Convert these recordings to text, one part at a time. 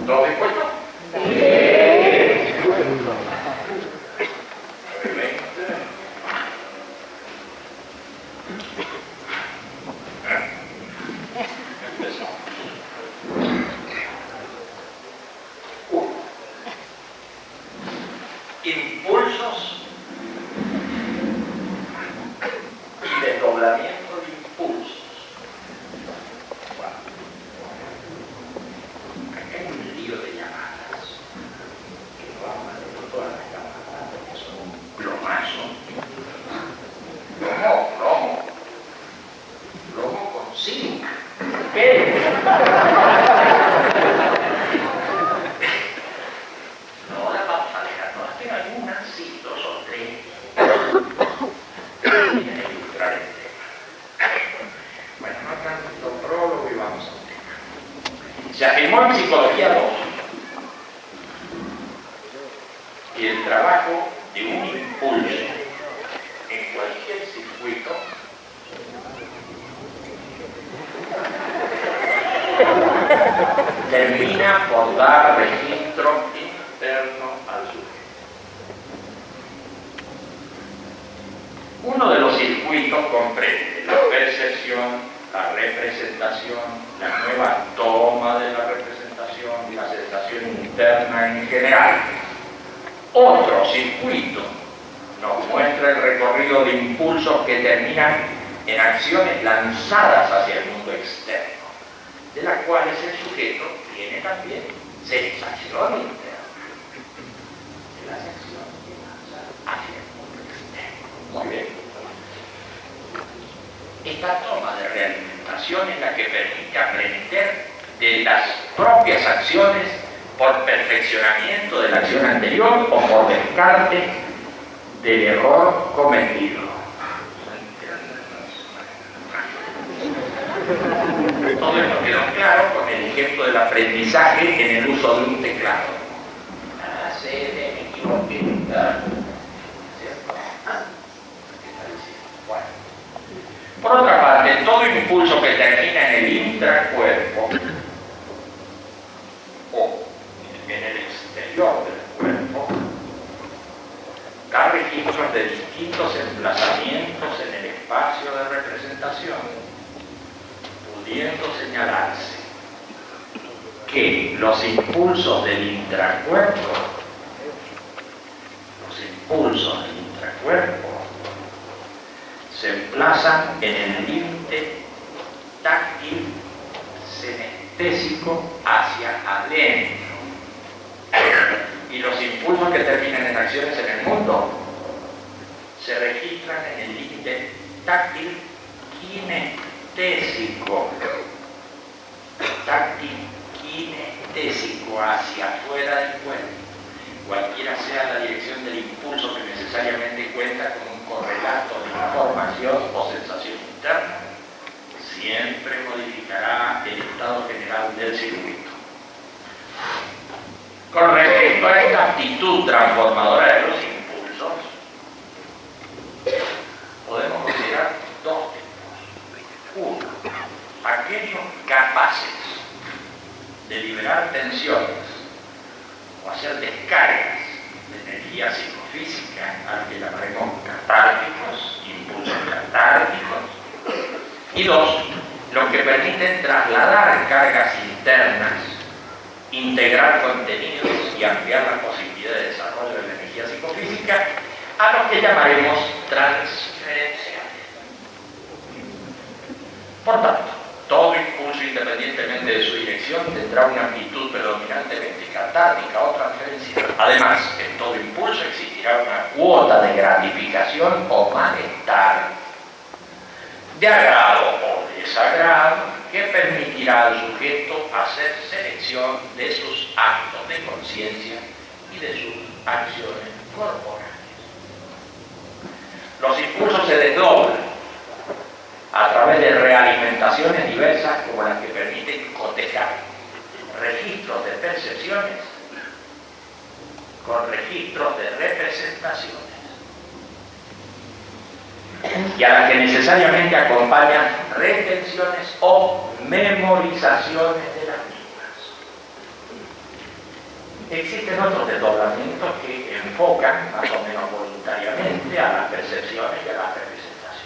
¿Todos dispuestos? Impulsos y desdoblamiento de impulsos. Acá hay un lío de llamadas que no vamos a leer todas las llamadas porque son un plomazo. Plomo con zinc. ¿Qué? Se afirmó en Psicología 2 que el trabajo de un impulso en cualquier circuito termina por dar registro interno al sujeto. Uno de los circuitos comprende la percepción, la representación, la nueva toma de la representación y la sensación interna en general. Otro circuito nos muestra el recorrido de impulsos que terminan en acciones lanzadas hacia el mundo externo, de las cuales el sujeto tiene también sensación interna, de las acciones que lanzan hacia el mundo externo. Muy bien. Esta toma de realimentación es la que permite aprender de las propias acciones por perfeccionamiento de la acción anterior o por descarte del error cometido. Todo esto quedó claro con el ejemplo del aprendizaje en el uso de un teclado. Me equivoqué. Por otra parte, todo impulso que termina en el intracuerpo o en el exterior del cuerpo da registros de distintos emplazamientos en el espacio de representación, pudiendo señalarse que los impulsos del intracuerpo se emplazan en el límite táctil senestésico hacia adentro, y los impulsos que terminan en acciones en el mundo se registran en el límite táctil kinestésico, hacia afuera del cuerpo, cualquiera sea la dirección del impulso que necesariamente cuenta con un correlato de información o sensación interna, siempre modificará el estado general del circuito. Con respecto a esta actitud transformadora de los impulsos, podemos considerar dos tipos. Uno, aquellos capaces de liberar tensiones o hacer descargas de energía psicofísica, al que llamaremos catárticos, impulsos catárticos. Y dos, los que permiten trasladar cargas internas, integrar contenidos y ampliar las posibilidades de desarrollo de la energía psicofísica, a los que llamaremos transferenciales. Por tanto, todo impulso, independientemente de su dirección, tendrá una actitud predominantemente catártica o transferencial. Además, en todo impulso existirá una cuota de gratificación o malestar, de agrado o desagrado, que permitirá al sujeto hacer selección de sus actos de conciencia y de sus acciones corporales. Los impulsos se desdoblan a través de realimentaciones diversas, como las que permiten cotejar registros de percepciones con registros de representaciones, y a las que necesariamente acompañan retenciones o memorizaciones de las mismas. Existen otros desdoblamientos que enfocan más o menos voluntariamente a las percepciones y a las representaciones.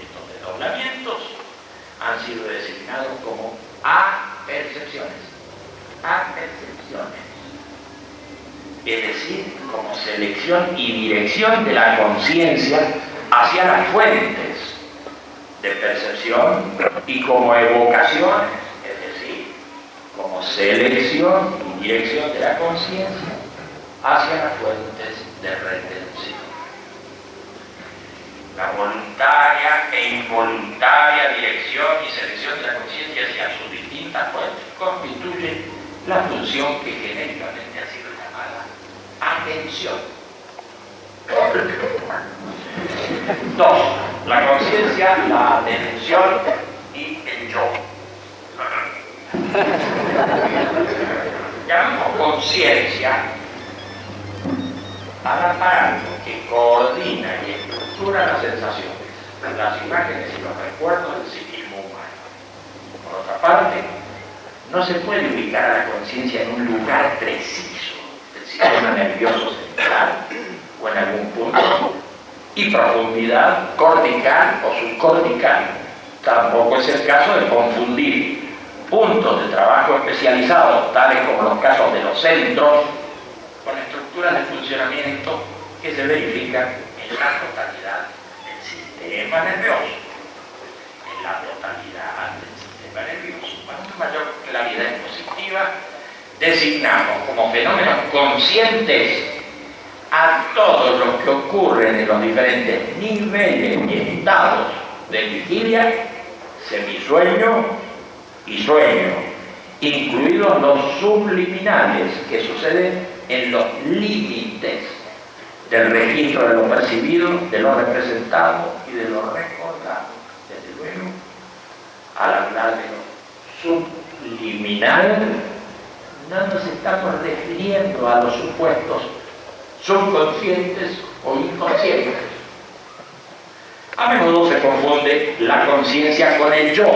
Estos desdoblamientos han sido designados como apercepciones. Apercepciones. Es decir, como selección y dirección de la conciencia hacia las fuentes de percepción y como evocaciones, es decir, como selección y dirección de la conciencia hacia las fuentes de retención. La voluntaria e involuntaria dirección y selección de la conciencia hacia sus distintas fuentes constituye la función que genéricamente ha sido llamada atención. 2. La conciencia, la atención y el yo. Llamamos conciencia al aparato que coordina y estructura las sensaciones, las imágenes y los recuerdos del psiquismo humano. Por otra parte, no se puede ubicar a la conciencia en un lugar preciso del sistema nervioso central o en algún punto y profundidad cortical o subcortical. Tampoco es el caso de confundir puntos de trabajo especializados, tales como los casos de los centros, con estructuras de funcionamiento que se verifican en la totalidad del sistema nervioso. En la totalidad del sistema nervioso. Cuanto mayor claridad expositiva, designamos como fenómenos conscientes a todo lo que ocurre en los diferentes niveles y estados de vigilia, semisueño y sueño, incluidos los subliminales que suceden en los límites del registro de lo percibido, de lo representado y de lo recordado. Desde luego, al hablar de lo subliminal, no nos estamos refiriendo a los supuestos subconscientes o inconscientes. A menudo se confunde la conciencia con el yo,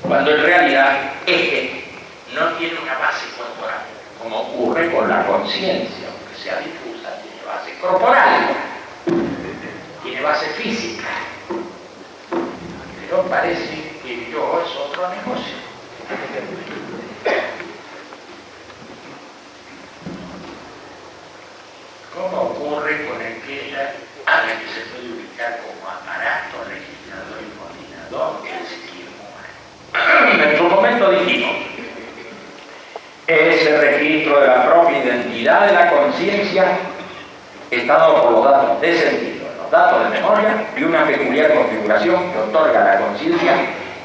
cuando en realidad este no tiene una base corporal, como ocurre con la conciencia, aunque sea difusa, tiene base corporal, tiene base física, pero parece que el yo es otro negocio. Como ocurre con aquella área que se puede ubicar como aparato registrador y coordinador del psiquismo humano. En su momento dijimos, ese registro de la propia identidad de la conciencia está dado por los datos de sentido, los datos de memoria y una peculiar configuración que otorga a la conciencia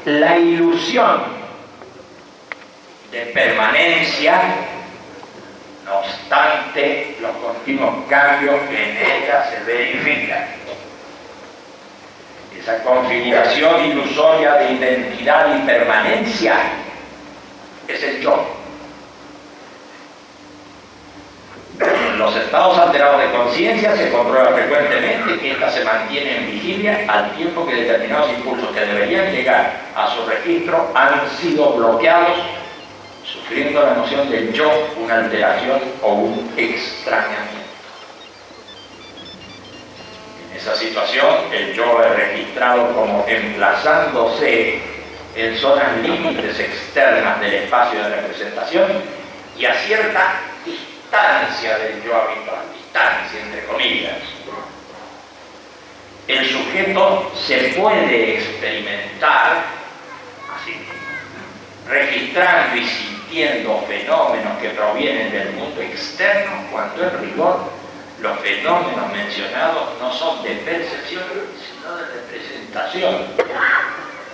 la ilusión de permanencia, no obstante los continuos cambios que en ella se verifican. Esa configuración ilusoria de identidad y permanencia es el yo. En los estados alterados de conciencia se comprueba frecuentemente que ésta se mantiene en vigilia al tiempo que determinados impulsos que deberían llegar a su registro han sido bloqueados, sufriendo la noción del yo una alteración o un extrañamiento. En esa situación, el yo es registrado como emplazándose en zonas límites externas del espacio de representación y a cierta distancia del yo habitual, distancia entre comillas. El sujeto se puede experimentar así, registrando y sintiendo fenómenos que provienen del mundo externo, cuando en rigor los fenómenos mencionados no son de percepción, sino de representación.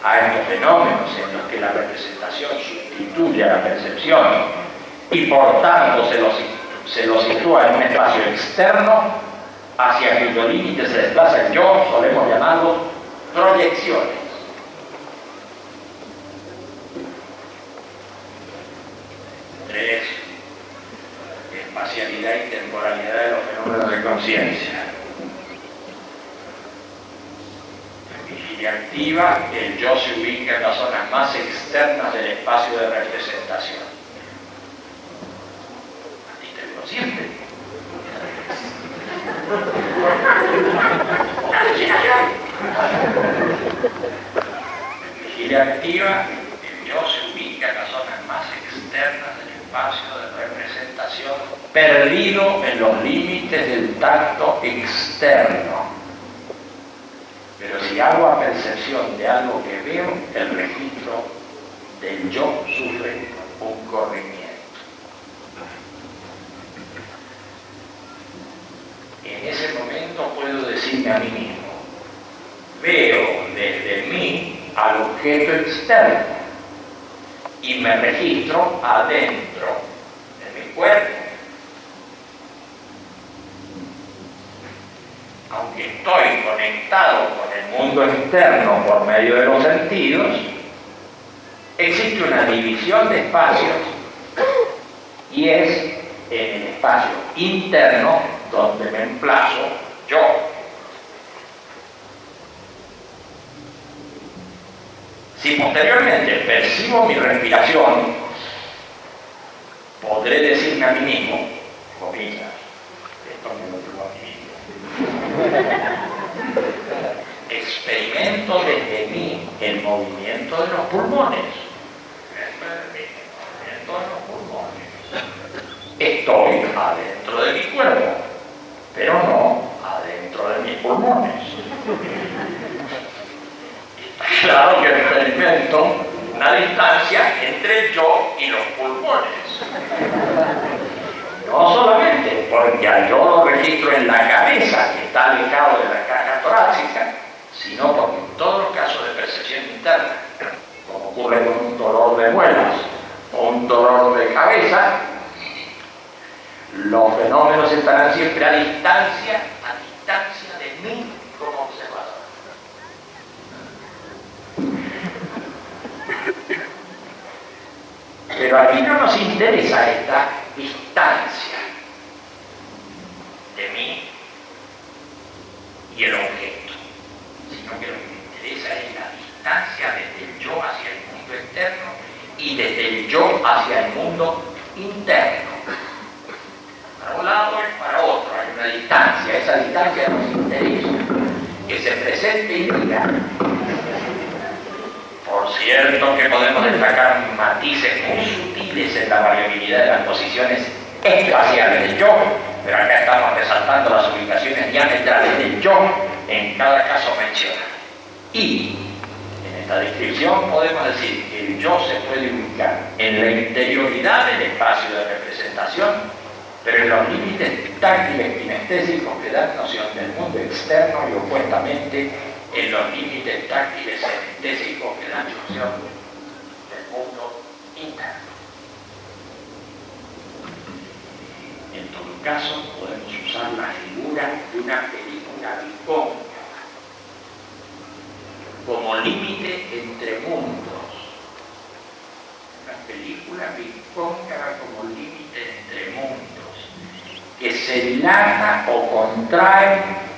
A estos fenómenos en los que la representación sustituye a la percepción y por tanto se los sitúa en un espacio externo hacia cuyo límite se desplaza el yo, solemos llamarlos proyecciones. Tres, espacialidad y temporalidad de los fenómenos de conciencia. Vigilia activa, el yo se ubica en las zonas más externas del espacio de representación. Así te digo siempre. Vigilia activa, el yo se ubica en las zonas más externas del espacio de representación, perdido en los límites del tacto externo. Pero si hago a percepción de algo que veo, el registro del yo sufre un corrimiento. En ese momento puedo decirme a mí mismo, veo desde mí al objeto externo y me registro adentro de mi cuerpo. Aunque estoy conectado con el mundo externo por medio de los sentidos, existe una división de espacios y es en el espacio interno donde me emplazo yo. Si posteriormente percibo mi respiración, podré decirme a mí mismo, comillas, esto me lo digo a mí mismo, experimento desde mí el movimiento de los pulmones. Estoy adentro de mi cuerpo, pero no adentro de mis pulmones. Está claro que experimento una distancia entre el yo y los pulmones. No solamente porque al yo lo registro en la cabeza, que está alejado de la caja torácica, sino porque en todos los casos de percepción interna, como ocurre con un dolor de muelas o un dolor de cabeza, los fenómenos estarán siempre a distancia de mí como observador. Pero aquí no nos interesa esta distancia de mí y el objeto, sino que lo que me interesa es la distancia desde el yo hacia el mundo externo y desde el yo hacia el mundo interno. Para un lado y para otro hay una distancia, esa distancia nos interesa, que se presente y diga. Por cierto que podemos destacar matices muy sutiles en la variabilidad de las posiciones espaciales del yo, pero acá estamos resaltando las ubicaciones diametrales del yo en cada caso mencionado. Y en esta descripción podemos decir que el yo se puede ubicar en la interioridad del espacio de representación, pero en los límites táctiles kinestésicos que dan noción del mundo externo y opuestamente en los límites táctiles kinestésicos que dan noción del mundo interno. En todo caso, podemos usar la figura de una película bicóncava como límite entre mundos. Una película bicóncava como límite entre mundos, que se dilata o contrae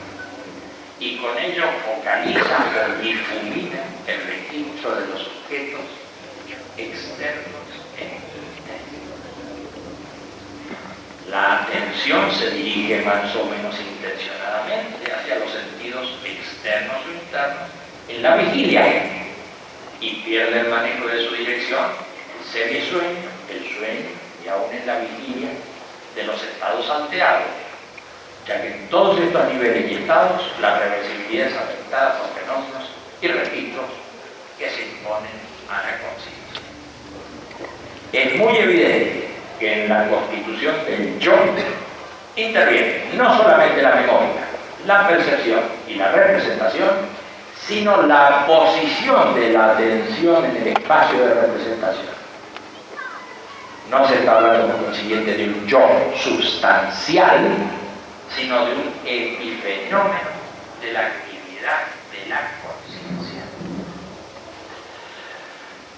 y con ello focaliza o difumina el registro de los objetos externos e internos. La atención se dirige más o menos intencionadamente hacia los sentidos externos o internos en la vigilia y pierde el manejo de su dirección, el semisueño, el sueño y aún en la vigilia de los estados alterados, ya que en todos estos niveles y estados la reversibilidad es afectada por fenómenos y registros que se imponen a la conciencia. Es muy evidente que en la constitución del yo interviene no solamente la memoria, la percepción y la representación, sino la posición de la atención en el espacio de representación. No se está hablando, por consiguiente, de un yo sustancial, sino de un epifenómeno de la actividad de la conciencia.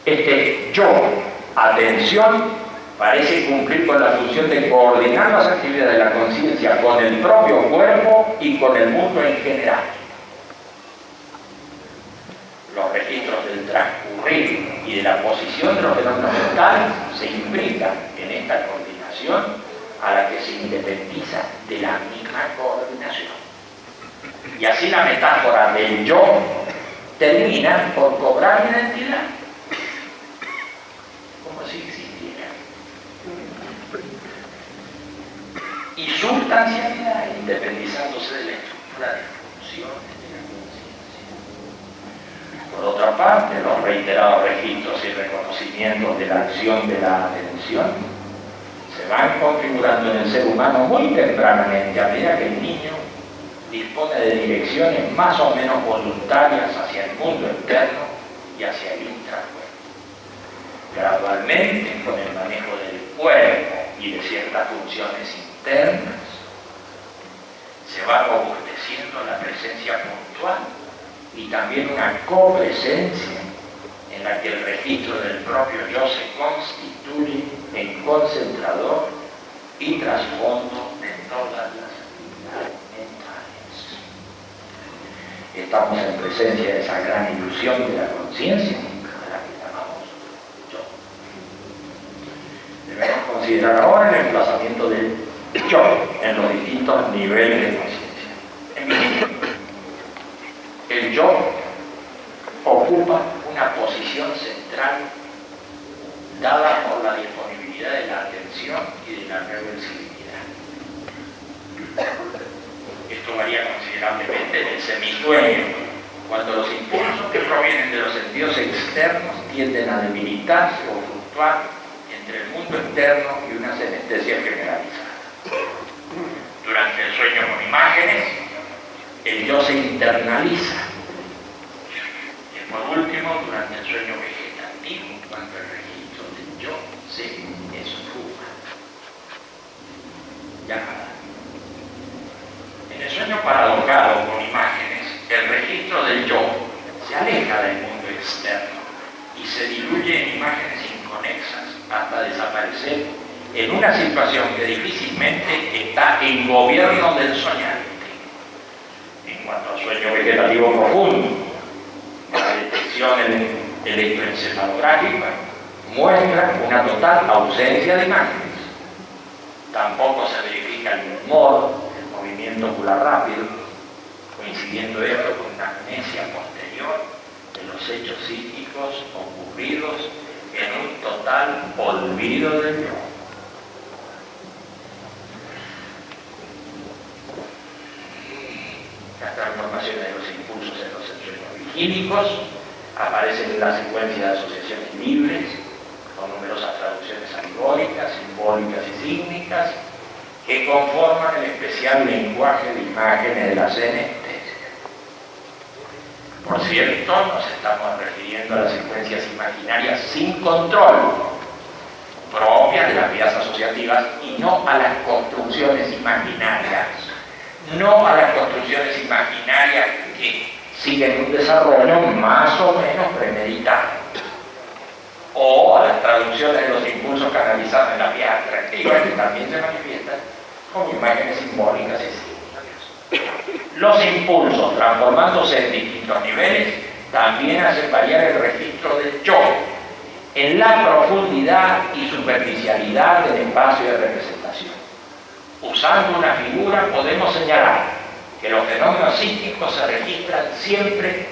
Este yo, atención, parece cumplir con la función de coordinar las actividades de la conciencia con el propio cuerpo y con el mundo en general. ocurrir y de la posición de los fenómenos mentales se implica en esta coordinación a la que se independiza de la misma coordinación. Y así la metáfora del yo termina por cobrar identidad, como si existiera, y sustancialidad, independizándose de la estructura de funciones de la conciencia. Por otra parte, los reiterados registros y reconocimientos de la acción de la atención se van configurando en el ser humano muy tempranamente, a medida que el niño dispone de direcciones más o menos voluntarias hacia el mundo externo y hacia el intracuerpo. Gradualmente, con el manejo del cuerpo y de ciertas funciones internas, se va robusteciendo la presencia puntual y también una copresencia en la que el registro del propio yo se constituye en concentrador y trasfondo de todas las actividades mentales. Estamos en presencia de esa gran ilusión de la conciencia, a la que llamamos yo. Debemos considerar ahora el emplazamiento del yo en los distintos niveles de conciencia. En principio, el yo ocupa una posición central dada por la disponibilidad de la atención y de la reversibilidad. Esto varía considerablemente en el semisueño, cuando los impulsos que provienen de los sentidos externos tienden a debilitarse o fluctuar entre el mundo externo y una senestesia generalizada. Durante el sueño con imágenes, el yo se internaliza. Y por último, durante el sueño vegetativo, cuando el registro del yo se esfuma. Ya. En el sueño paradojado con imágenes, el registro del yo se aleja del mundo externo y se diluye en imágenes inconexas hasta desaparecer en una situación que difícilmente está en gobierno del soñante. En cuanto al sueño vegetativo profundo, la detección electroencefalográfica muestra una total ausencia de imágenes. Tampoco se verifica el humor, el movimiento ocular rápido, coincidiendo esto con una amnesia posterior de los hechos psíquicos ocurridos en un total olvido del yo. Las transformaciones de los impulsos en los sueños vigílicos aparecen en la secuencia de asociaciones libres, con numerosas traducciones alegóricas, simbólicas y sígnicas, que conforman el especial lenguaje de imágenes de la senestesia. Por cierto, nos estamos refiriendo a las secuencias imaginarias sin control, propias de las vías asociativas, y no a las construcciones imaginarias. No a las construcciones imaginarias que siguen un desarrollo más o menos premeditado, o a las traducciones de los impulsos canalizados en las vías atractivas, que también se manifiestan como imágenes simbólicas y símbolos. Los impulsos, transformándose en distintos niveles, también hacen variar el registro del yo en la profundidad y superficialidad del espacio de representación. Usando una figura podemos señalar que los fenómenos psíquicos se registran siempre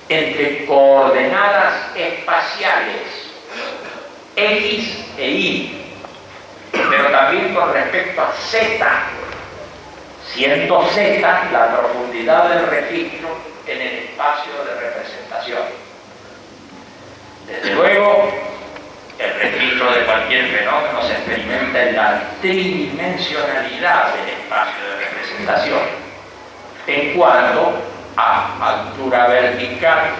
entre coordenadas espaciales X e Y, pero también con respecto a Z, siendo Z la profundidad del registro en el espacio de representación. Desde luego, el registro de cualquier fenómeno se experimenta en la tridimensionalidad del espacio de representación, en cuanto a altura vertical,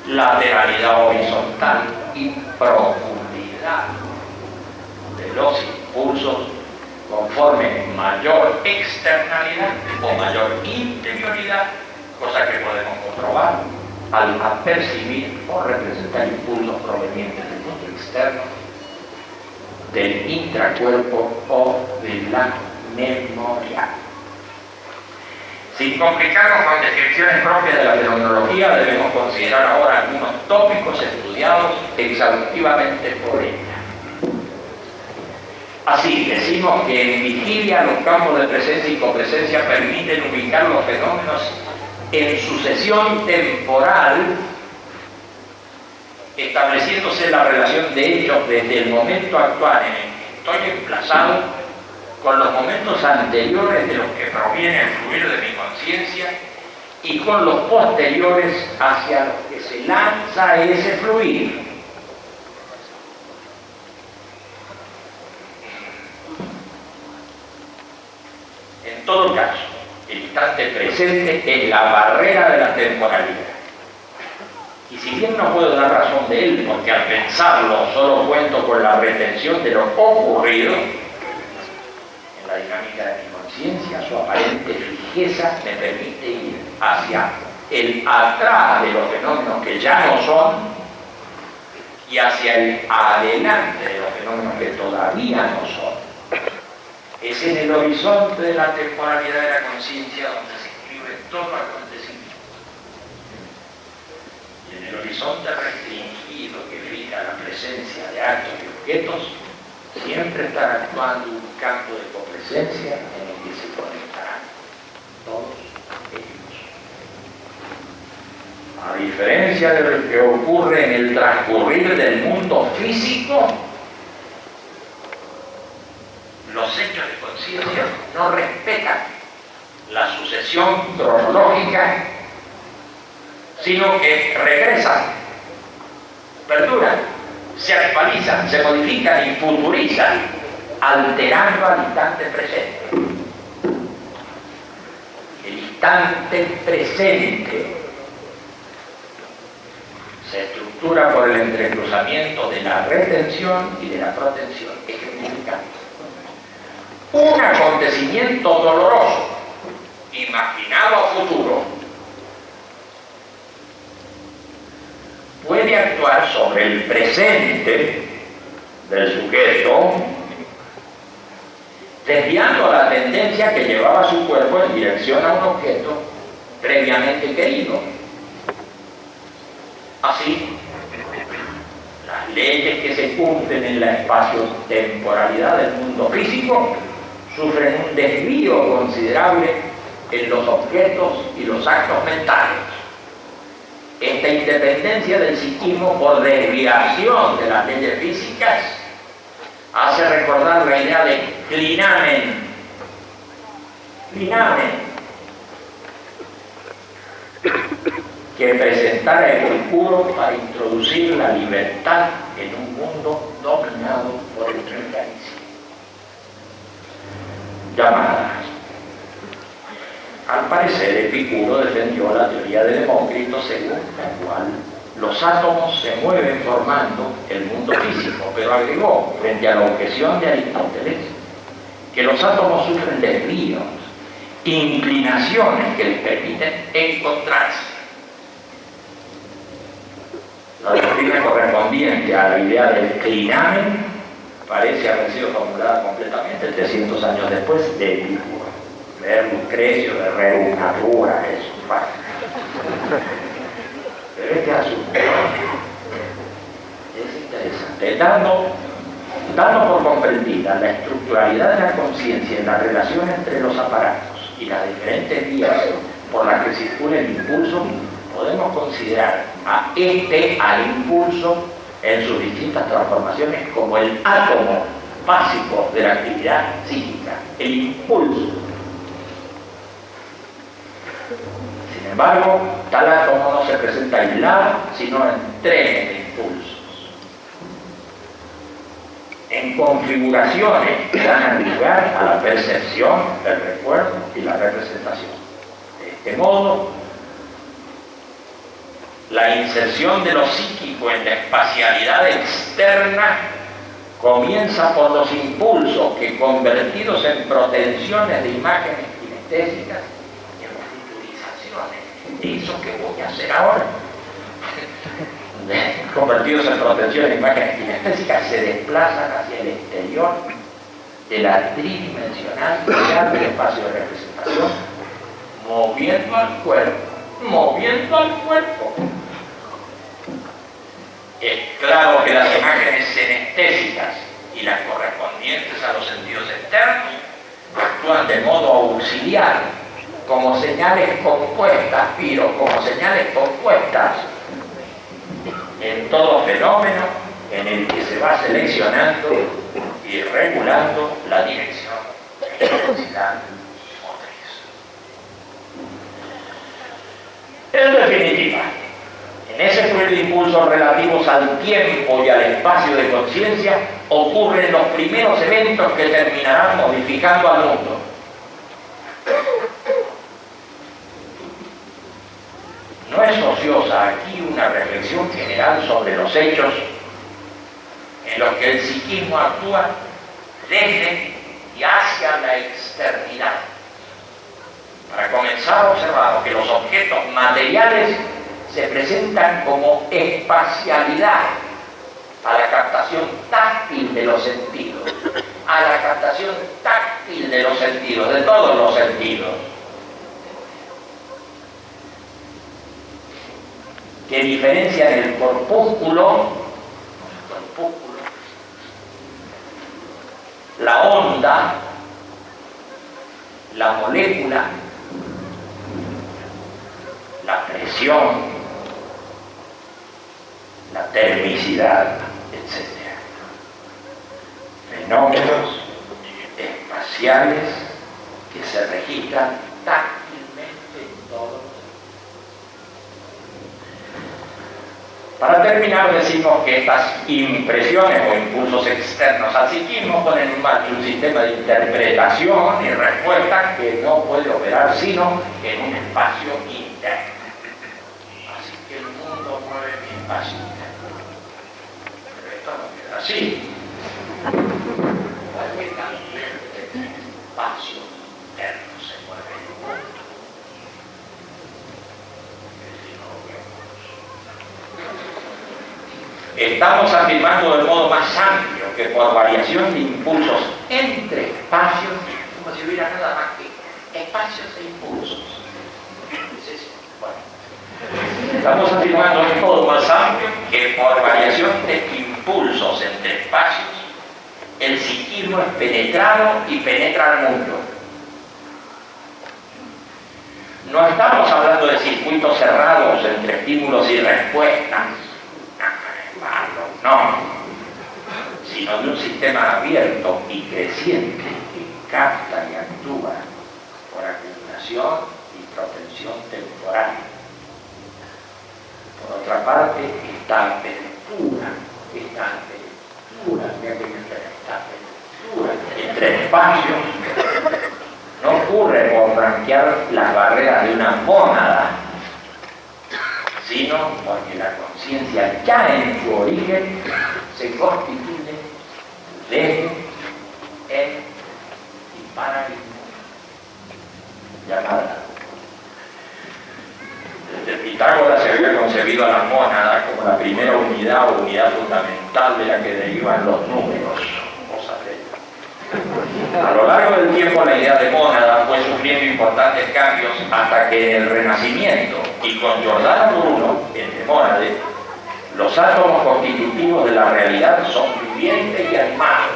lateralidad horizontal y profundidad de los impulsos conforme mayor externalidad o mayor interioridad, cosa que podemos comprobar al apercibir o representar impulsos provenientes del mundo externo, del intracuerpo o de la memoria. Sin complicarnos con descripciones propias de la fenomenología, debemos considerar ahora algunos tópicos estudiados exhaustivamente por ella. Así, decimos que en vigilia los campos de presencia y copresencia permiten ubicar los fenómenos en sucesión temporal, estableciéndose la relación de hechos desde el momento actual en el que estoy emplazado con los momentos anteriores de los que proviene el fluir de mi conciencia y con los posteriores hacia los que se lanza ese fluir. En todo caso, el instante presente es la barrera de la temporalidad. Y si bien no puedo dar razón de él, porque al pensarlo solo cuento con la retención de lo ocurrido, en la dinámica de mi conciencia, su aparente fijeza me permite ir hacia el atrás de los fenómenos que ya no son y hacia el adelante de los fenómenos que todavía no son. Es en el horizonte de la temporalidad de la conciencia donde se inscribe todo acontecimiento. Y en el horizonte restringido que fija la presencia de actos y objetos, siempre estará actuando un campo de copresencia en el que se conectarán todos ellos. A diferencia de lo que ocurre en el transcurrir del mundo físico, los hechos de conciencia no respetan la sucesión cronológica, sino que regresan, perduran, se actualizan, se modifican y futurizan, alterando al instante presente. El instante presente se estructura por el entrecruzamiento de la retención y de la protención, ejemplificando un acontecimiento doloroso, imaginado a futuro, puede actuar sobre el presente del sujeto, desviando la tendencia que llevaba su cuerpo en dirección a un objeto previamente querido. Así, las leyes que se cumplen en la espacio-temporalidad del mundo físico sufren un desvío considerable en los objetos y los actos mentales. Esta independencia del psiquismo por desviación de las leyes físicas hace recordar la idea de clinamen. Que presentara el oscuro para introducir la libertad en un mundo dominado por el mecanismo. Llamadas. Al parecer, Epicuro defendió la teoría de Demócrito según la cual los átomos se mueven formando el mundo físico, pero agregó, frente a la objeción de Aristóteles, que los átomos sufren desvíos, inclinaciones que les permiten encontrarse. La doctrina correspondiente a la idea del clinamen parece haber sido formulada completamente 300 años después de Epicuro. Ver Lucrecio de Rerum Natura, eso, bueno. Pero este asunto es interesante. Dando por comprendida la estructuralidad de la conciencia en la relación entre los aparatos y las diferentes vías por las que circula el impulso, podemos considerar al impulso en sus distintas transformaciones como el átomo básico de la actividad psíquica, el impulso. Sin embargo, tal átomo no se presenta aislado, sino en trenes de impulsos, en configuraciones que dan lugar a la percepción, el recuerdo y la representación. De este modo, la inserción de lo psíquico en la espacialidad externa comienza por los impulsos que, convertidos en protensiones de imágenes kinestésicas y en futurizaciones, eso que voy a hacer ahora, convertidos en protensiones de imágenes kinestésicas, se desplazan hacia el exterior de la tridimensional del espacio de representación, moviendo al cuerpo, moviendo al cuerpo. Es claro que las imágenes senestésicas y las correspondientes a los sentidos externos actúan de modo auxiliar, como señales compuestas, como señales compuestas en todo fenómeno en el que se va seleccionando y regulando la dirección e intensidad motriz. En definitiva, en ese fluir de impulsos relativos al tiempo y al espacio de conciencia ocurren los primeros eventos que terminarán modificando al mundo. No es ociosa aquí una reflexión general sobre los hechos en los que el psiquismo actúa desde y hacia la externidad. Para comenzar, observamos que los objetos materiales se presentan como espacialidad a la captación táctil de los sentidos, a la captación táctil de los sentidos, de todos los sentidos, que diferencian el corpúsculo, la onda, la molécula, la presión, la termicidad, etc. Fenómenos espaciales que se registran táctilmente en todos. Para terminar, decimos que estas impresiones o impulsos externos al psiquismo ponen en marcha un sistema de interpretación y respuesta que no puede operar sino en un espacio interno. Así que el mundo mueve mi espacio interno. Pero esto no queda así. Prácticamente mi espacio interno se mueve en el mundo. Estamos afirmando de modo más amplio que por variación de impulsos entre espacios, como si hubiera nada más que espacios e impulsos. Bueno, estamos afirmando de modo más amplio que por variación de impulsos entre espacios, el psiquismo es penetrado y penetra al mundo. No estamos hablando de circuitos cerrados entre estímulos y respuestas, no, sino de un sistema abierto y creciente que capta y actúa por acumulación y protensión temporal. Por otra parte, esta apertura entre espacios no ocurre por franquear las barreras de una mónada, sino porque la conciencia ya en su origen se constituye desde, en y para el mundo, llamada. Desde Pitágoras se había concebido a la mónada como la primera unidad o unidad fundamental de la que derivan los números. A lo largo del tiempo la idea de mónada fue sufriendo importantes cambios hasta que en el Renacimiento y con Giordano Bruno, en De Mónade, los átomos constitutivos de la realidad son vivientes y animados.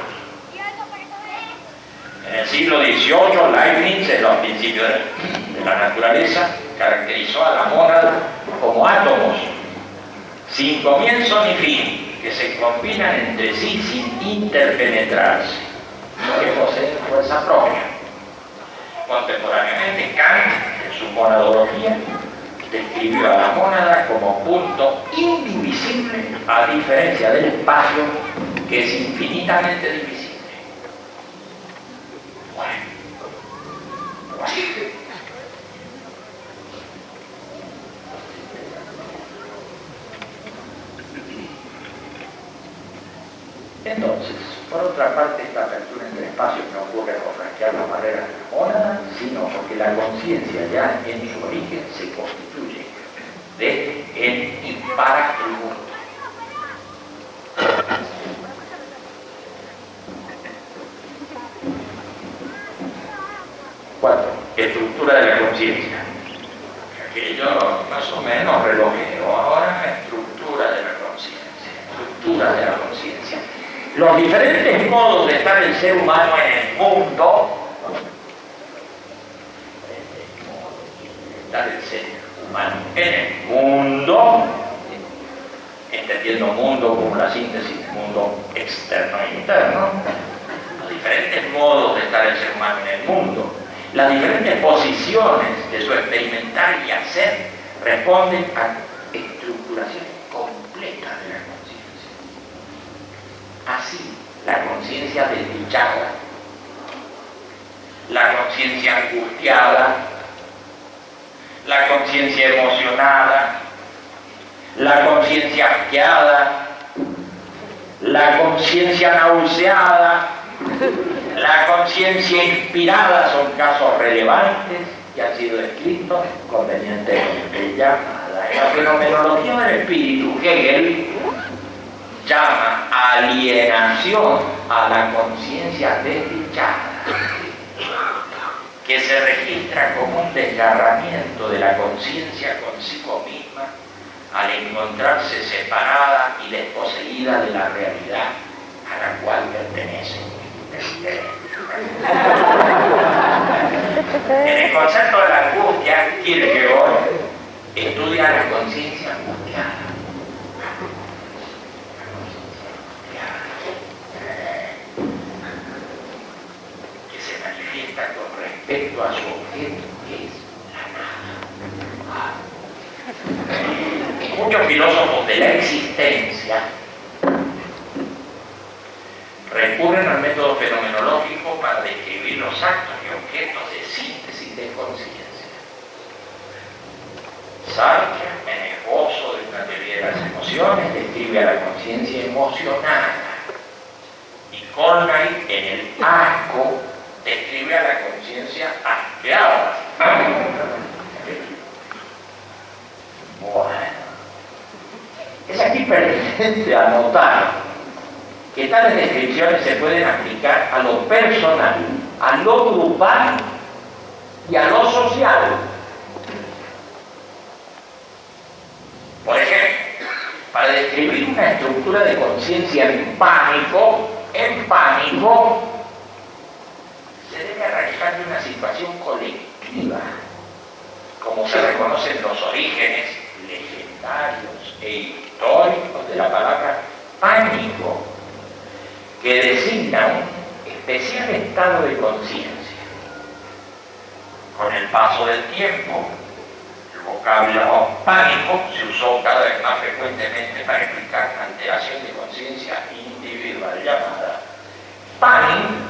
En el siglo XVIII, Leibniz, en los principios de la naturaleza, caracterizó a la mónada como átomos sin comienzo ni fin, que se combinan entre sí sin interpenetrarse, que poseen fuerza propia. Contemporáneamente, Kant, en su monadología, describió a la mónada como punto indivisible, a diferencia del espacio, que es infinitamente divisible. Bueno, entonces, por otra parte, esta apertura entre espacios no ocurre por franquear las barreras de la mónada, sino porque la conciencia ya en su origen se constituye de, en y para el mundo. Cuatro, estructura de la conciencia. yo más o menos relojeo ahora la estructura de la conciencia. Los diferentes modos de estar el ser humano en el mundo, entendiendo mundo como la síntesis de mundo externo e interno, los diferentes modos de estar el ser humano en el mundo, las diferentes posiciones de su experimentar y hacer responden a estructuraciones completas de la conciencia. Así, la conciencia desdichada, la conciencia angustiada, la conciencia emocionada, la conciencia asqueada, la conciencia nauseada, la conciencia inspirada son casos relevantes que han sido descritos convenientemente llamadas. En la fenomenología del espíritu, Hegel llama alienación a la conciencia desdichada, que se registra como un desgarramiento de la conciencia consigo misma al encontrarse separada y desposeída de la realidad a la cual pertenece. En el concepto de la angustia, Kierkegaard estudia la conciencia angustiada. Que se manifiesta con respecto a su objeto, que es la nada. Muchos filósofos de la existencia recurren al método fenomenológico para describir los actos y objetos de síntesis de conciencia. Sartre, en el gozo de una teoría de las emociones, describe a la conciencia emocionada. Y Colnay, en el asco, describe a la conciencia asqueada. Bueno, es aquí pertinente anotar que tales descripciones se pueden aplicar a lo personal, a lo grupal y a lo social. Por ejemplo, para describir una estructura de conciencia en pánico, se debe arrancar de una situación colectiva, como se reconocen los orígenes legendarios e históricos de la palabra pánico, que designa un especial estado de conciencia. Con el paso del tiempo, el vocablo pánico se usó cada vez más frecuentemente para explicar una alteración de conciencia individual llamada Panin.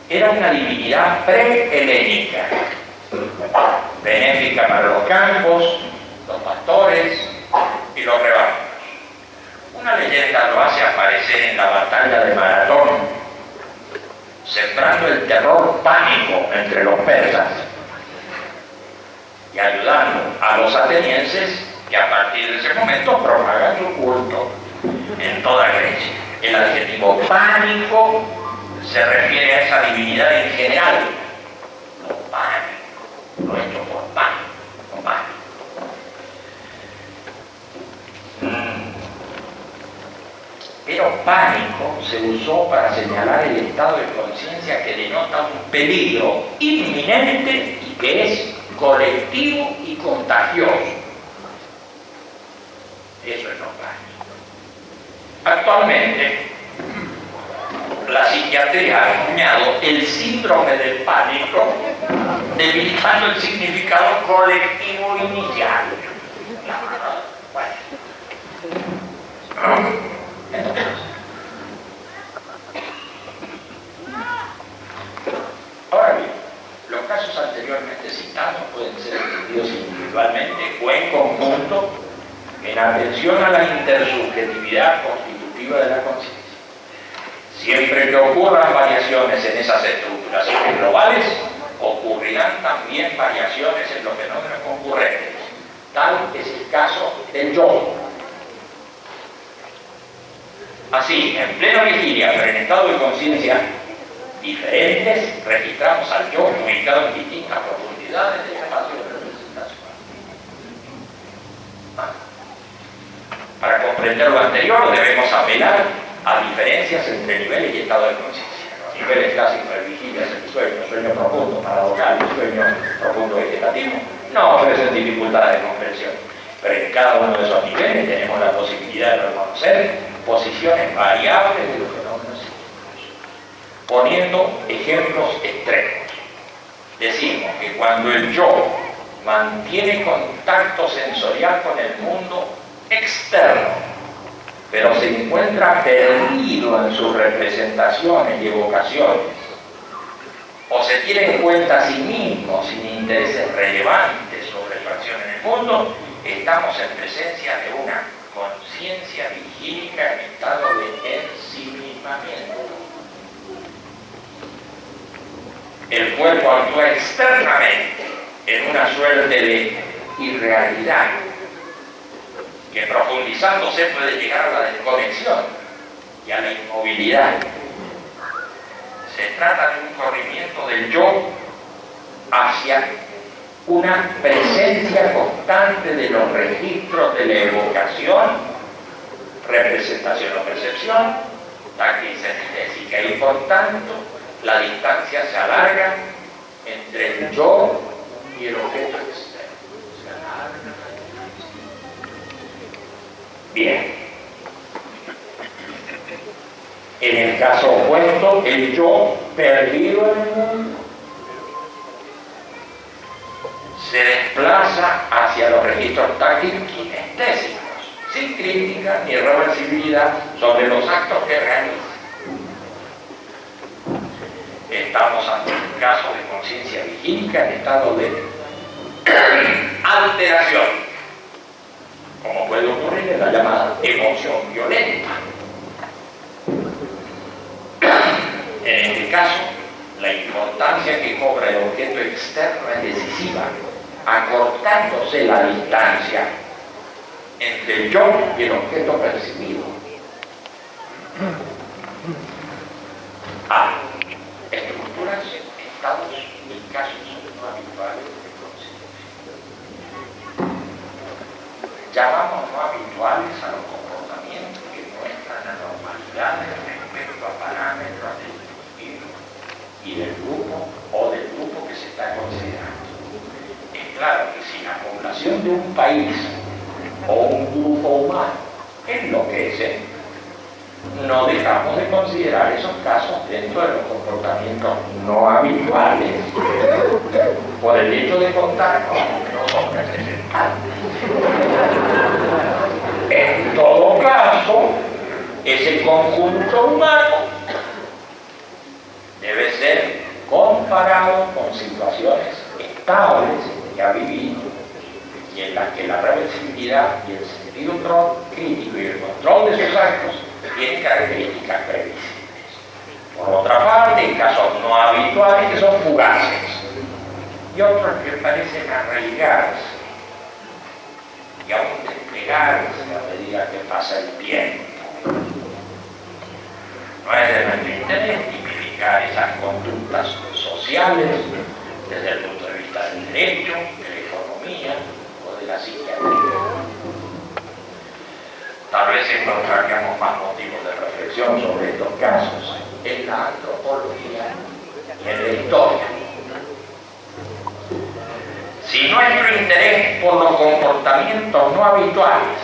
Era una divinidad prehelénica, benéfica para los campos, los pastores y los rebaños. Una leyenda lo hace aparecer en la batalla de Maratón, sembrando el terror pánico entre los persas y ayudando a los atenienses que a partir de ese momento propagan su culto en toda Grecia. El adjetivo pánico se refiere a esa divinidad en general, no pánico, no hecho por pánico, no pánico. Pero pánico se usó para señalar el estado de conciencia que denota un peligro inminente y que es colectivo y contagioso. Eso es lo pánico. Actualmente, la psiquiatría ha acuñado el síndrome del pánico, debilitando el significado colectivo inicial. Ahora bien, los casos anteriormente citados pueden ser entendidos individualmente o en conjunto en atención a la intersubjetividad constitutiva de la conciencia. Siempre que ocurran variaciones en esas estructuraciones globales, ocurrirán también variaciones en los fenómenos concurrentes. Tal es el caso del yo. Así, en plena vigilia, pero en estado de conciencia diferentes, registramos al yo ubicado en distintas profundidades de la comprender lo anterior, debemos apelar a diferencias entre niveles y estado de conciencia. Los niveles clásicos de vigilia, el sueño profundo, paradojal, el sueño profundo vegetativo, no ofrecen dificultades de comprensión. Pero en cada uno de esos niveles tenemos la posibilidad de reconocer posiciones variables de los fenómenos psíquicos. Poniendo ejemplos extremos, decimos que cuando el yo mantiene contacto sensorial con el mundo externo, pero se encuentra perdido en sus representaciones y evocaciones, o se tiene en cuenta a sí mismo sin intereses relevantes sobre su acción en el mundo, estamos en presencia de una conciencia vigílica en estado de ensimismamiento. El cuerpo actúa externamente en una suerte de irrealidad que profundizándose puede llegar a la desconexión y a la inmovilidad. Se trata de un corrimiento del yo hacia una presencia constante de los registros de la evocación, representación o percepción, táctil y sinestésica, y por tanto la distancia se alarga entre el yo y el objeto externo. Se alarga. Bien. En el caso opuesto, el yo perdido en el mundo se desplaza hacia los registros táctiles kinestésicos, sin crítica ni reversibilidad sobre los actos que realiza. Estamos ante un caso de conciencia vigílica en estado de alteración, como puede ocurrir en la llamada emoción violenta. En este caso, la importancia que cobra el objeto externo es decisiva, acortándose la distancia entre el yo y el objeto percibido. A. Estructuras, estados y casos no habituales de conciencia. Llamamos no habituales a los comportamientos que muestran anormalidades respecto a parámetros del individuo y del grupo o del grupo que se está considerando. Es claro que si la población de un país o un grupo humano enloquece, no dejamos de considerar esos casos dentro de los comportamientos no habituales, por el hecho de contar con que no son representantes. En todo caso, ese conjunto humano debe ser comparado con situaciones estables ya vividas y en las que la reversibilidad y el sentido crítico y el control de sus actos tienen características previsibles. Por otra parte, hay casos no habituales que son fugaces y otros que parecen arraigarse y aún desplegarse a medida que pasa el tiempo. No es de nuestro interés tipificar esas conductas sociales desde el punto de vista del derecho, de la economía o de la psiquiatría. Tal vez encontraríamos más motivos de reflexión sobre estos casos en la antropología y en la historia. Si nuestro interés por los comportamientos no habituales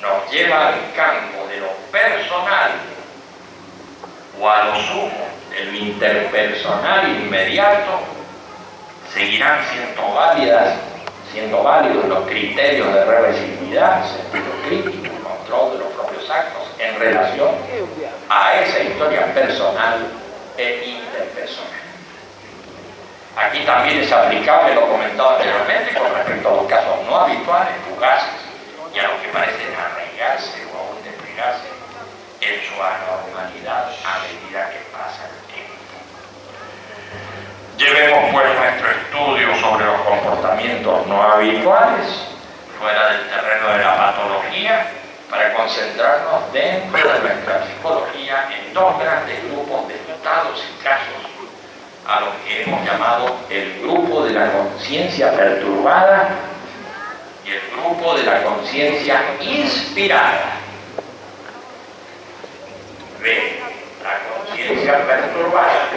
nos lleva al campo de lo personal o a lo sumo de lo interpersonal inmediato, seguirán siendo válidos los criterios de reversibilidad, sentido crítico, control de los propios actos en relación a esa historia personal e interpersonal. Aquí también es aplicable lo comentado anteriormente con respecto a los casos no habituales, fugaces, y a los que parecen arraigarse o aún desplegarse en su anormalidad a medida que pasa el tiempo. Llevemos pues nuestro estudio sobre los comportamientos no habituales fuera del terreno de la patología para concentrarnos dentro de nuestra psicología en dos grandes grupos de estados y casos a los que hemos llamado el grupo de la conciencia perturbada y el grupo de la conciencia inspirada. conciencia perturbada.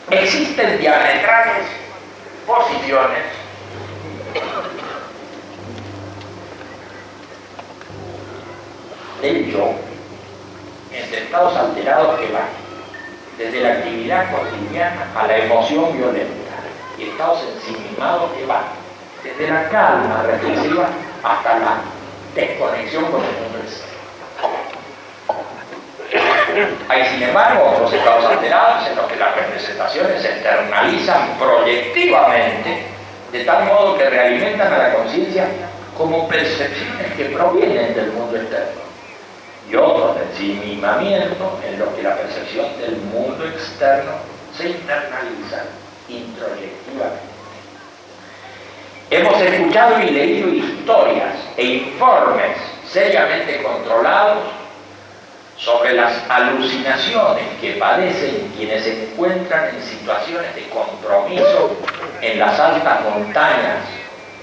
Existen diametrales posiciones del yo entre estados alterados que van desde la actividad cotidiana a la emoción violenta y estados ensimismados que van desde la calma reflexiva hasta la desconexión con el mundo externo. Hay, sin embargo, otros estados alterados en los que las representaciones se externalizan proyectivamente, de tal modo que realimentan a la conciencia como percepciones que provienen del mundo externo, y otros de ensimismamiento en los que la percepción del mundo externo se internaliza introyectivamente. Hemos escuchado y leído historias e informes seriamente controlados sobre las alucinaciones que padecen quienes se encuentran en situaciones de compromiso en las altas montañas,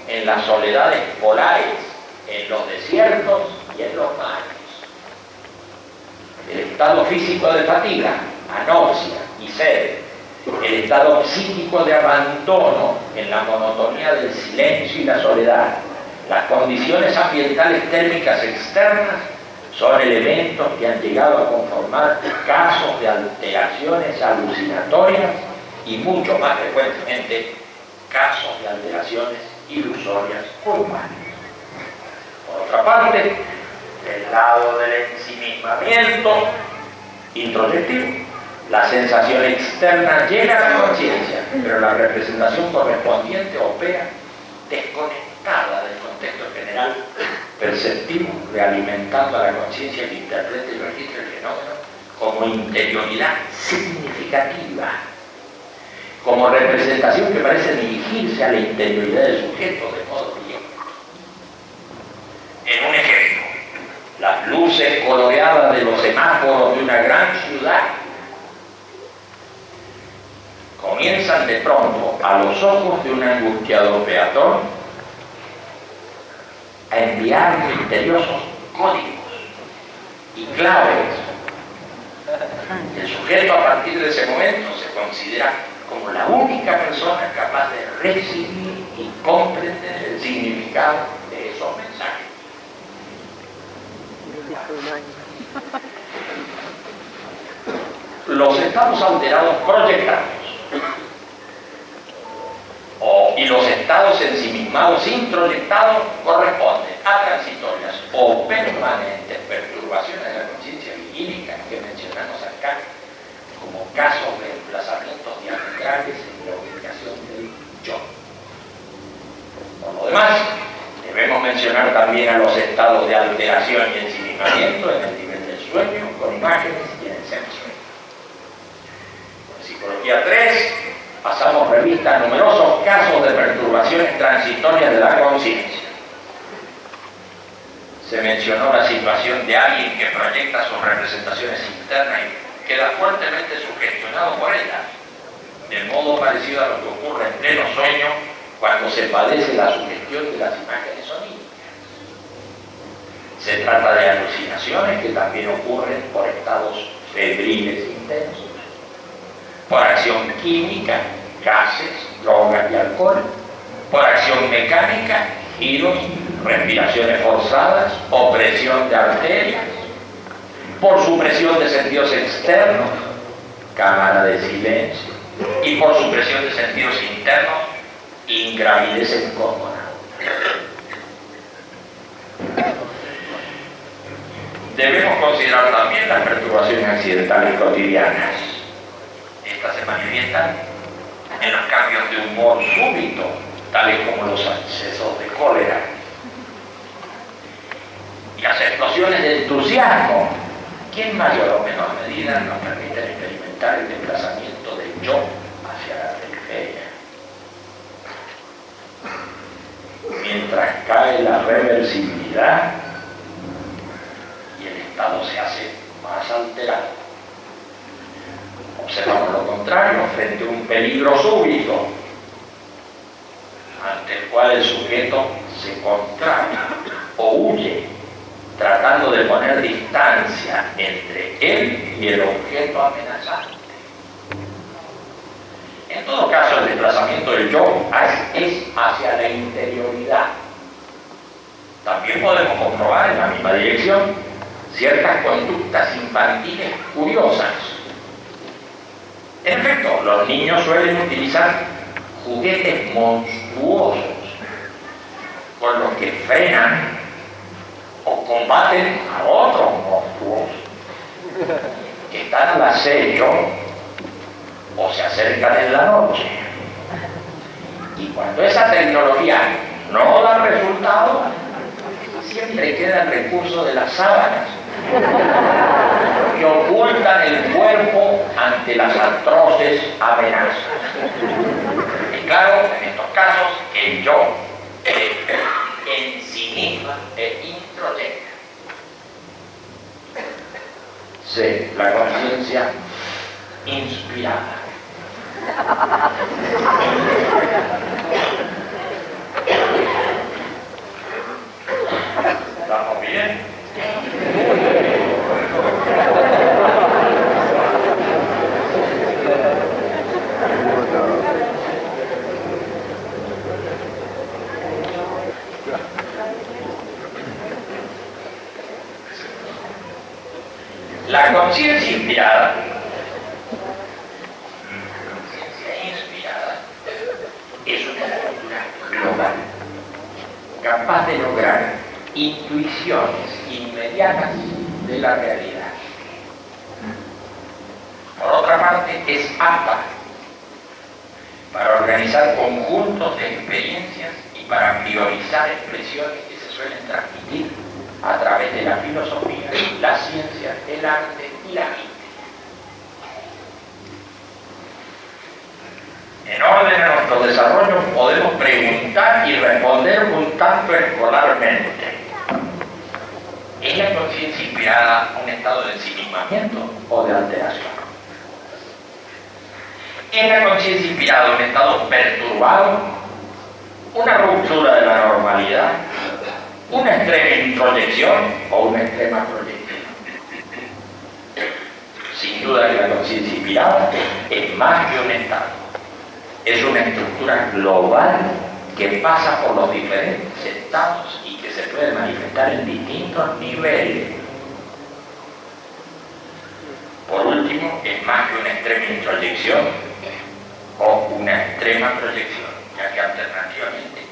en las soledades polares, en los desiertos y en los mares. El estado físico de fatiga, anoxia y sed, el estado psíquico de abandono en la monotonía del silencio y la soledad, las condiciones ambientales térmicas externas son elementos que han llegado a conformar casos de alteraciones alucinatorias y mucho más frecuentemente casos de alteraciones ilusorias humanas. Por otra parte, del lado del ensimismamiento introyectivo, la sensación externa llega a la conciencia, pero la representación correspondiente opera desconectada del contexto general perceptivo, realimentando a la conciencia que interpreta y registra el fenómeno como interioridad significativa, como representación que parece dirigirse a la interioridad del sujeto de modo directo. En un ejemplo, las luces coloreadas de los semáforos de una gran ciudad comienzan de pronto a los ojos de un angustiado peatón a enviar misteriosos códigos y claves. El sujeto a partir de ese momento se considera como la única persona capaz de recibir y comprender el significado de esos mensajes. Los estados alterados proyectados y los estados ensimismados introyectados corresponden a transitorias o permanentes perturbaciones de la conciencia vigílica que mencionamos acá como casos de desplazamientos diametrales en la ubicación del yo. Por lo demás, debemos mencionar también a los estados de alteración y ensimismamiento en el nivel del sueño, con imágenes y en el semisueño. En Psicología 3 pasamos revista a numerosos casos de perturbaciones transitorias de la conciencia. Se mencionó la situación de alguien que proyecta sus representaciones internas y queda fuertemente sugestionado por ellas, de modo parecido a lo que ocurre en pleno sueño cuando se padece la sugestión de las imágenes oníricas. Se trata de alucinaciones que también ocurren por estados febriles intensos, por acción química, gases, drogas y alcohol, por acción mecánica, giros, respiraciones forzadas, opresión de arterias, por supresión de sentidos externos, cámara de silencio, y por supresión de sentidos internos, ingravidez incómoda. Debemos considerar también las perturbaciones accidentales cotidianas. Estas se manifiestan en los cambios de humor súbito, tales como los accesos de cólera, y las explosiones de entusiasmo, que en mayor o menor medida nos permiten experimentar el desplazamiento del yo hacia la periferia. Mientras cae la reversibilidad y el estado se hace más alterado. Observamos lo contrario frente a un peligro súbito, ante el cual el sujeto se contrae o huye, tratando de poner distancia entre él y el objeto amenazante. En todo caso, el desplazamiento del yo es hacia la interioridad. También podemos comprobar en la misma dirección ciertas conductas infantiles curiosas. En efecto, los niños suelen utilizar juguetes monstruosos con los que frenan o combaten a otros monstruosos que están al acecho o se acercan en la noche. Y cuando esa tecnología no da resultado, siempre queda el recurso de las sábanas que ocultan el cuerpo ante las atroces amenazas. Y claro, en estos casos, el yo en sí misma e introyecta. C. La conciencia inspirada. ¿Estamos bien? La conciencia inspirada, es una estructura global, capaz de lograr intuiciones inmediatas de la realidad. Por otra parte, es apta para organizar conjuntos de experiencias y para priorizar expresiones que se suelen transmitir a través de la filosofía, la ciencia, el arte y la mística. En orden a nuestro desarrollo podemos preguntar y responder un tanto escolarmente. ¿Es la conciencia inspirada un estado de ensimismamiento o de alteración? ¿Es la conciencia inspirada un estado perturbado? ¿Una ruptura de la normalidad? ¿Una extrema introyección o una extrema proyección? Sin duda que la conciencia inspirada es más que un estado. Es una estructura global que pasa por los diferentes estados y que se puede manifestar en distintos niveles. Por último, es más que una extrema introyección o una extrema proyección, ya que alternativamente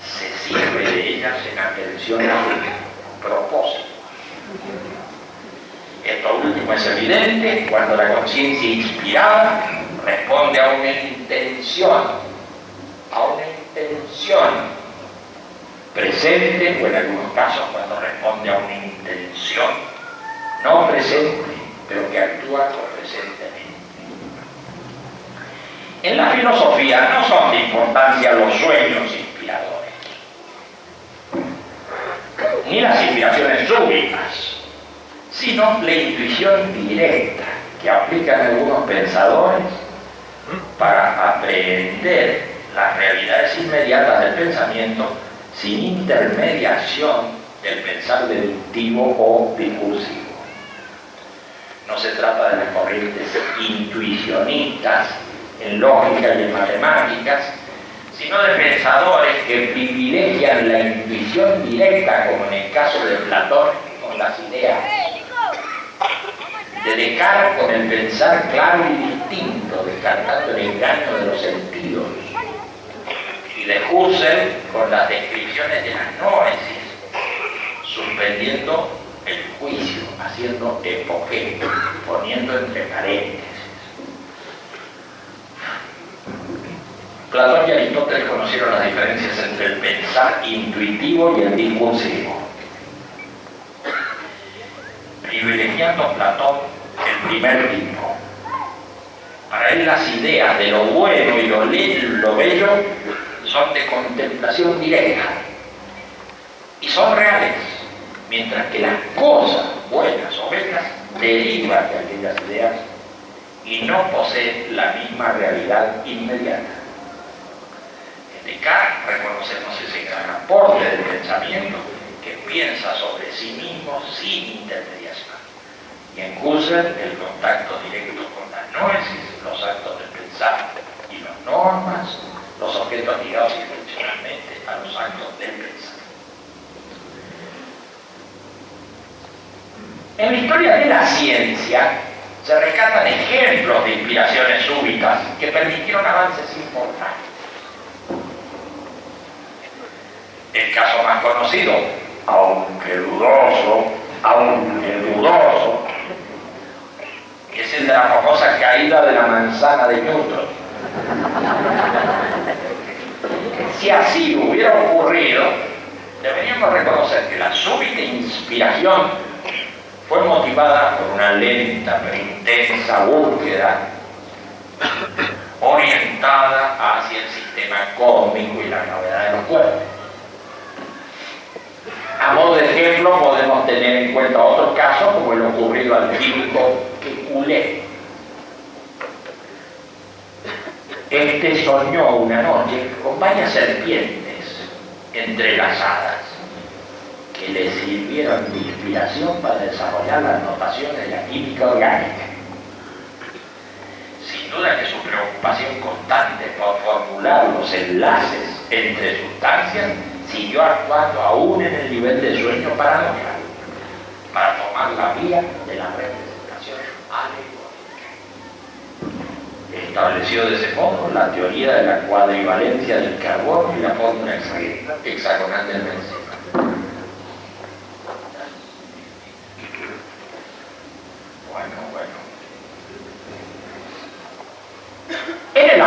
se sirve de ellas en atención a su propósito. Esto último es evidente cuando la conciencia inspirada responde a una intención presente, o en algunos casos cuando responde a una intención no presente, pero que actúa presentemente. En la filosofía no son de importancia los sueños inspiradores, ni las inspiraciones súbitas, sino la intuición directa que aplican algunos pensadores para aprehender las realidades inmediatas del pensamiento sin intermediación del pensar deductivo o discursivo. No se trata de las corrientes intuicionistas en lógica y en matemáticas, sino de pensadores que privilegian la intuición directa, como en el caso de Platón con las ideas, de Descartes con el pensar claro y distinto, descartando el engaño de los sentidos, y de Husserl con las descripciones de las noesis, suspendiendo el juicio, haciendo epoqué, poniendo entre paréntesis. Platón y Aristóteles conocieron las diferencias entre el pensar intuitivo y el discursivo, privilegiando Platón el primer tipo. Para él las ideas de lo bueno y lo bello son de contemplación directa y son reales, mientras que las cosas buenas o bellas derivan de aquellas ideas y no poseen la misma realidad inmediata. En Descartes reconocemos ese gran aporte del pensamiento que piensa sobre sí mismo sin intermediación. Y en Husserl, el contacto directo con la noesis, los actos de pensar y las normas, los objetos ligados intencionalmente a los actos del pensar. En la historia de la ciencia se rescatan ejemplos de inspiraciones súbitas que permitieron avances importantes. El caso más conocido, aunque dudoso, es el de la famosa caída de la manzana de Newton. Si así hubiera ocurrido, deberíamos reconocer que la súbita inspiración fue motivada por una lenta pero intensa búsqueda orientada hacia el sistema cósmico y la gravedad de los cuerpos. A modo de ejemplo, podemos tener en cuenta otros casos, como el ocurrido al químico Kekulé. Este soñó una noche con varias serpientes entrelazadas que le sirvieron de inspiración para desarrollar las notaciones de la química orgánica. Sin duda que su preocupación constante por formular los enlaces entre sustancias siguió actuando aún en el nivel de sueño paradójico para tomar la vía de la representación alegórica. Estableció de ese modo la teoría de la cuadrivalencia del carbono y la fórmula hexagonal del benceno. En el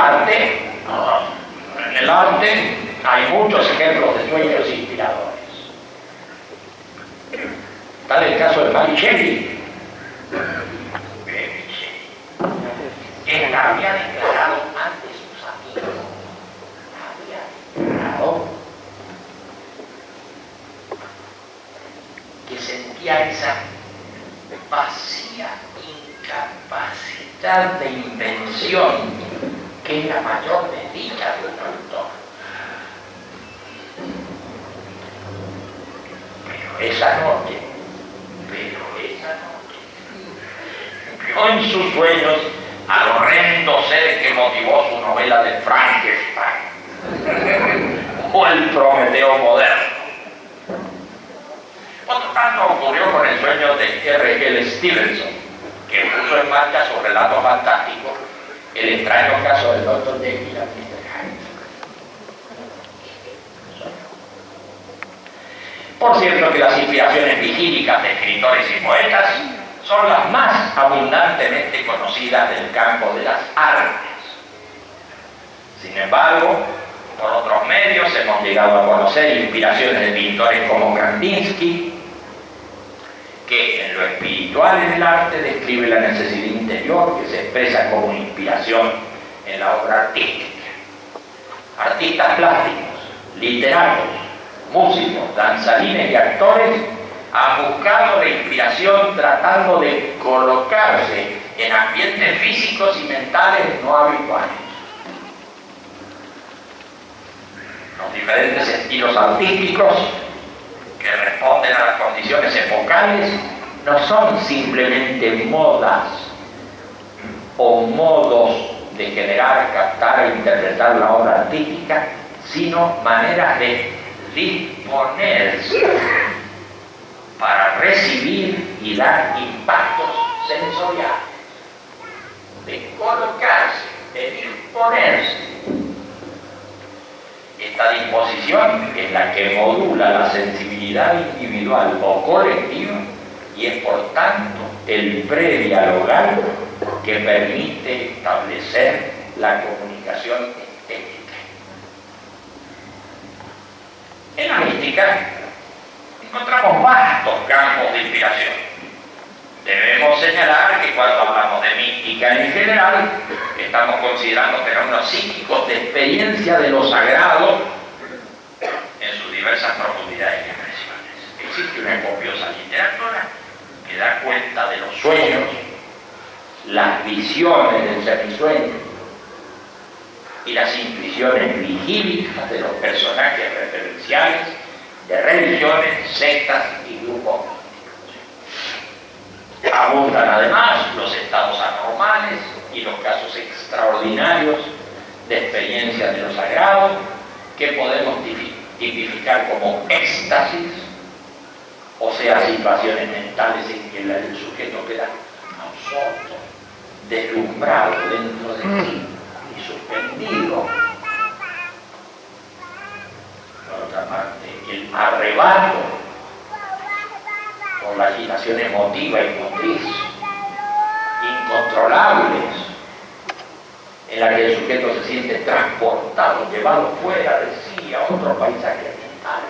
arte hay muchos ejemplos de sueños inspiradores. Tal el caso de Mary Shelley. Ella había declarado ante sus amigos, que sentía esa vacía incapacidad de invención que es la mayor desdicha de un autor. Pero esa noche, vio en sus sueños al horrendo ser que motivó su novela de Frankenstein o el Prometeo moderno. Otro tanto ocurrió con el sueño de R.L. Stevenson, que puso en marcha su relato fantástico, El extraño caso del Dr. Jekyll y Mr. Hyde. Por cierto que las inspiraciones vigílicas de escritores y poetas son las más abundantemente conocidas del campo de las artes. Sin embargo, por otros medios hemos llegado a conocer inspiraciones de pintores como Kandinsky, que en lo espiritual en el arte describe la necesidad interior que se expresa como inspiración en la obra artística. Artistas plásticos, literatos, músicos, danzarines y actores han buscado la inspiración tratando de colocarse en ambientes físicos y mentales no habituales. Los diferentes estilos artísticos que responden a las condiciones epocales no son simplemente modas o modos de generar, captar e interpretar la obra artística, sino maneras de disponerse para recibir y dar impactos sensoriales, de colocarse, de disponerse. Esta disposición es la que modula la sensibilidad individual o colectiva y es por tanto el predialogal que permite establecer la comunicación estética. En la mística encontramos vastos campos de inspiración. Debemos señalar que cuando hablamos de mística en general, estamos considerando fenómenos psíquicos de experiencia de lo sagrado en sus diversas profundidades y expresiones. Existe una copiosa literatura que da cuenta de los sueños, las visiones del semisueño y las intuiciones vigílicas de los personajes referenciales de religión religiones, sectas y grupos. Abundan además los estados anormales y los casos extraordinarios de experiencia de lo sagrado que podemos tipificar como éxtasis, o sea, situaciones mentales en que el sujeto queda absorto, deslumbrado dentro de sí y suspendido. Por otra parte, el arrebato por la agitación emotiva y motriz, incontrolables, en la que el sujeto se siente transportado, llevado fuera de sí a otro paisaje mental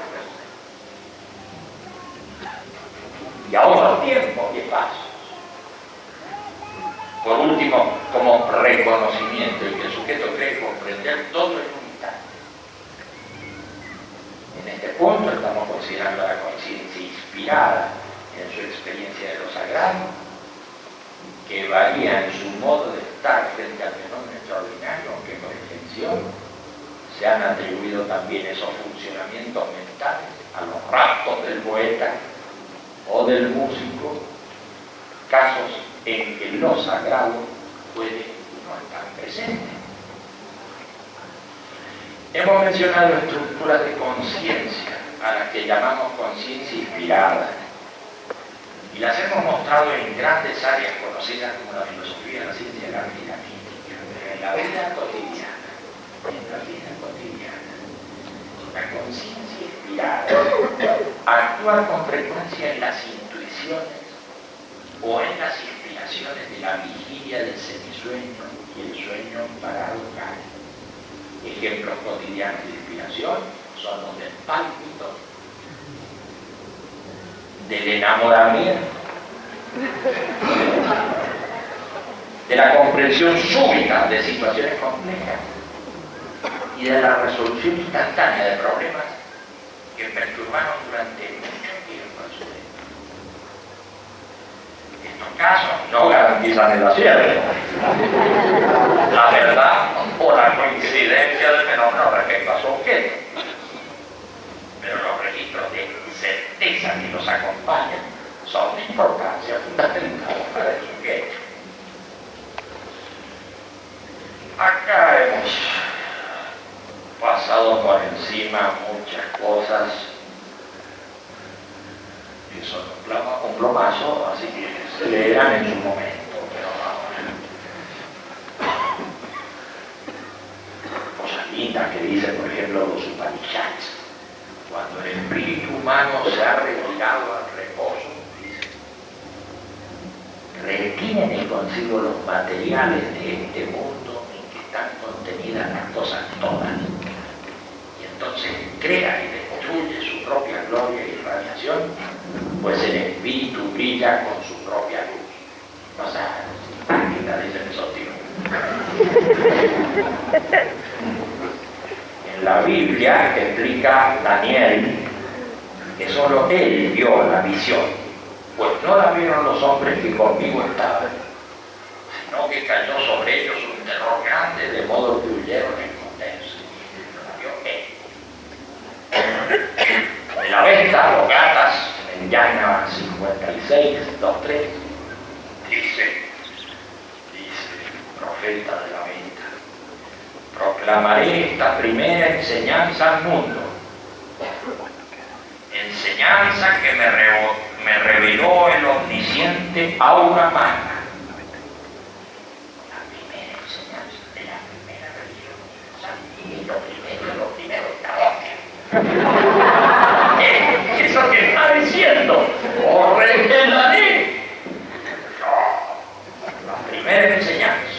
y a otro tiempo y espacio. Por último, como reconocimiento y que el sujeto cree comprender todo en un instante. En este punto estamos considerando la conciencia inspirada en su experiencia de lo sagrado, que varía en su modo de estar frente al fenómeno extraordinario, aunque con extensión se han atribuido también esos funcionamientos mentales a los raptos del poeta o del músico, casos en que lo sagrado puede no estar presente. Hemos mencionado estructuras de conciencia a las que llamamos conciencia inspirada, y las hemos mostrado en grandes áreas conocidas como la filosofía, la ciencia, el arte y la mística. Pero en la vida cotidiana, la conciencia inspirada actúa con frecuencia en las intuiciones o en las inspiraciones de la vigilia del semisueño y el sueño paradoxal. Ejemplos cotidianos de inspiración son los del pálpito, del enamoramiento, de la comprensión súbita de situaciones complejas y de la resolución instantánea de problemas que perturbaron durante mucho tiempo a su vida. Estos casos no garantizan el acierto, la verdad o la coincidencia del fenómeno respecto a su objeto, pero los registros de certeza que los acompañan son de importancia fundamental para el sujeto. Acá hemos pasado por encima muchas cosas que son un plomazo, así que se leerán en su momento, pero ahora cosas lindas que dicen, por ejemplo, los Upanishads. Cuando el espíritu humano se ha retirado al reposo, dice, retiene consigo los materiales de este mundo en que están contenidas las cosas todas, y entonces crea y destruye su propia gloria y radiación, pues el espíritu brilla con su propia luz. Cosa práctica, dicen esos tipos. En la Biblia explica Daniel que solo él vio la visión, pues no la vieron los hombres que conmigo estaban, sino que cayó sobre ellos un terror grande, de modo que huyeron a esconderse. La vio él. De la Vesta, los Gatas, en Llana 56, 2-3, dice, profeta de la Vesta: proclamaré esta primera enseñanza al mundo, enseñanza que me reveló el omnisciente Aura Magna. La primera enseñanza de la primera religión universal, y lo primero está hostia. Eso que está diciendo, os revelaré. No, la primera enseñanza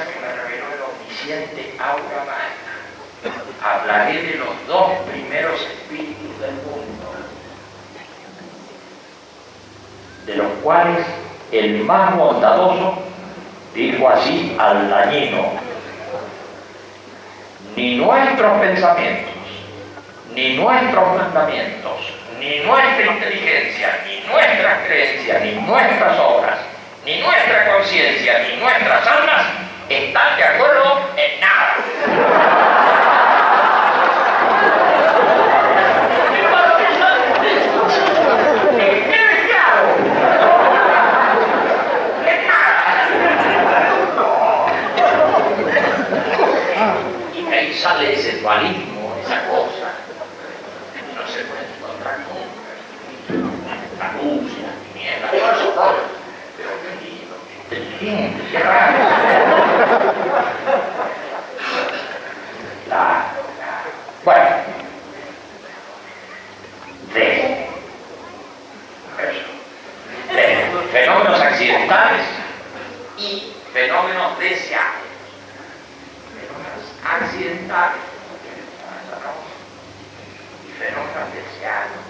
que me reveló el omnisciente Aura Magna. Hablaré de los dos primeros espíritus del mundo, de los cuales el más bondadoso dijo así al dañino: ni nuestros pensamientos, ni nuestros mandamientos, ni nuestra inteligencia, ni nuestras creencias, ni nuestras obras, ni nuestra conciencia, ni nuestras almas están de acuerdo en nada.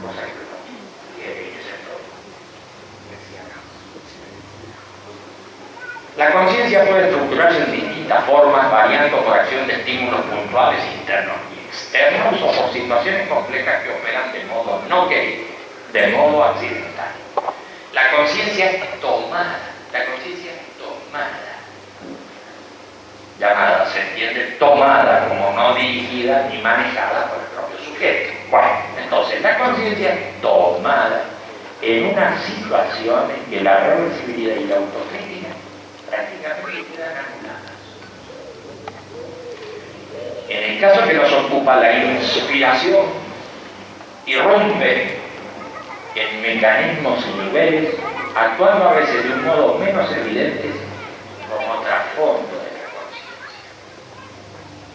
cosa que no quiere que se produzca. La conciencia puede estructurarse en distintas formas, variando por acción de estímulos puntuales internos y externos o por situaciones complejas que operan de modo no querido, de modo accidental. La conciencia es tomada, llamada, se entiende tomada como no dirigida ni manejada por el propio sujeto. Bueno, entonces la conciencia es tomada en una situación en que la reversibilidad y la autocrítica prácticamente quedan anuladas. En el caso que nos ocupa, la inspiración irrumpe en mecanismos y niveles, actuando a veces de un modo menos evidente como trasfondo de la conciencia.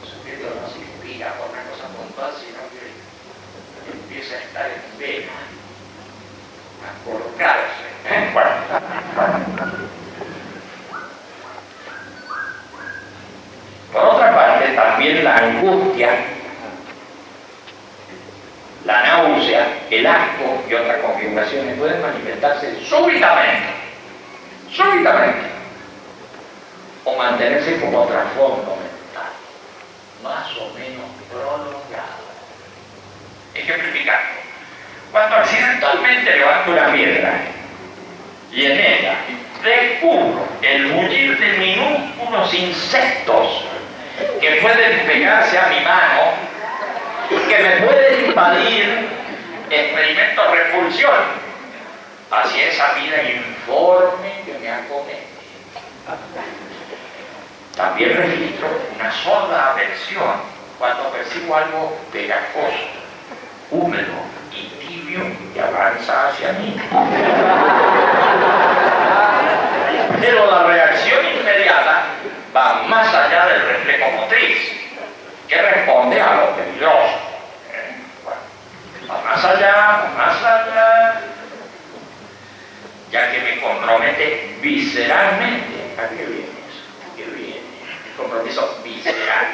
El sujeto no se inspira por una cosa puntual, sino que empieza a estar en vena, a colocarse. Por otra parte, también la angustia, la náusea, el asco y otras configuraciones pueden manifestarse súbitamente, o mantenerse como trasfondo mental, más o menos prolongado. Ejemplificando, cuando accidentalmente levanto una piedra y en ella descubro el bullir de minúsculos insectos que pueden pegarse a mi mano, que me pueden invadir, experimento repulsión hacia esa vida informe que me acomete. También registro una sorda aversión cuando percibo algo pegajoso, húmedo y tibio que avanza hacia mí. Pero la reacción inmediata va más allá del reflejo motriz, que responde a lo peligroso. Va más allá, ya que me compromete visceralmente. ¿A qué viene eso? ¿Qué viene? El compromiso visceral.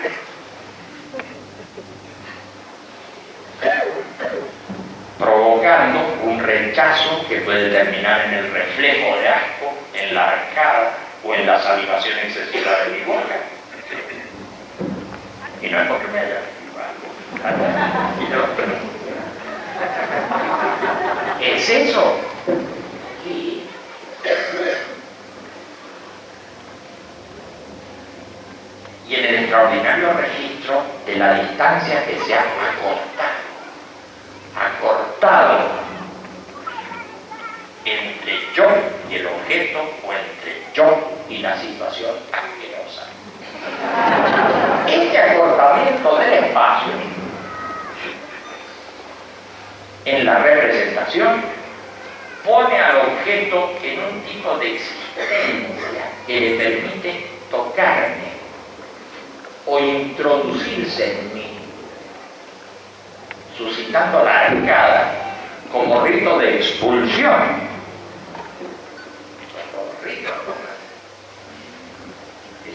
Provocando un rechazo que puede terminar en el reflejo de asco, en la arcada o en la salivación excesiva de mi boca. Y no es porque me haya ¿es eso? Sí. Y en el extraordinario registro de la distancia que se ha acortado entre yo y el objeto, o entre yo y la situación asquerosa. Este acortamiento del espacio en la representación pone al objeto en un tipo de existencia que le permite tocarme o introducirse en mí, suscitando la arcada como rito de expulsión.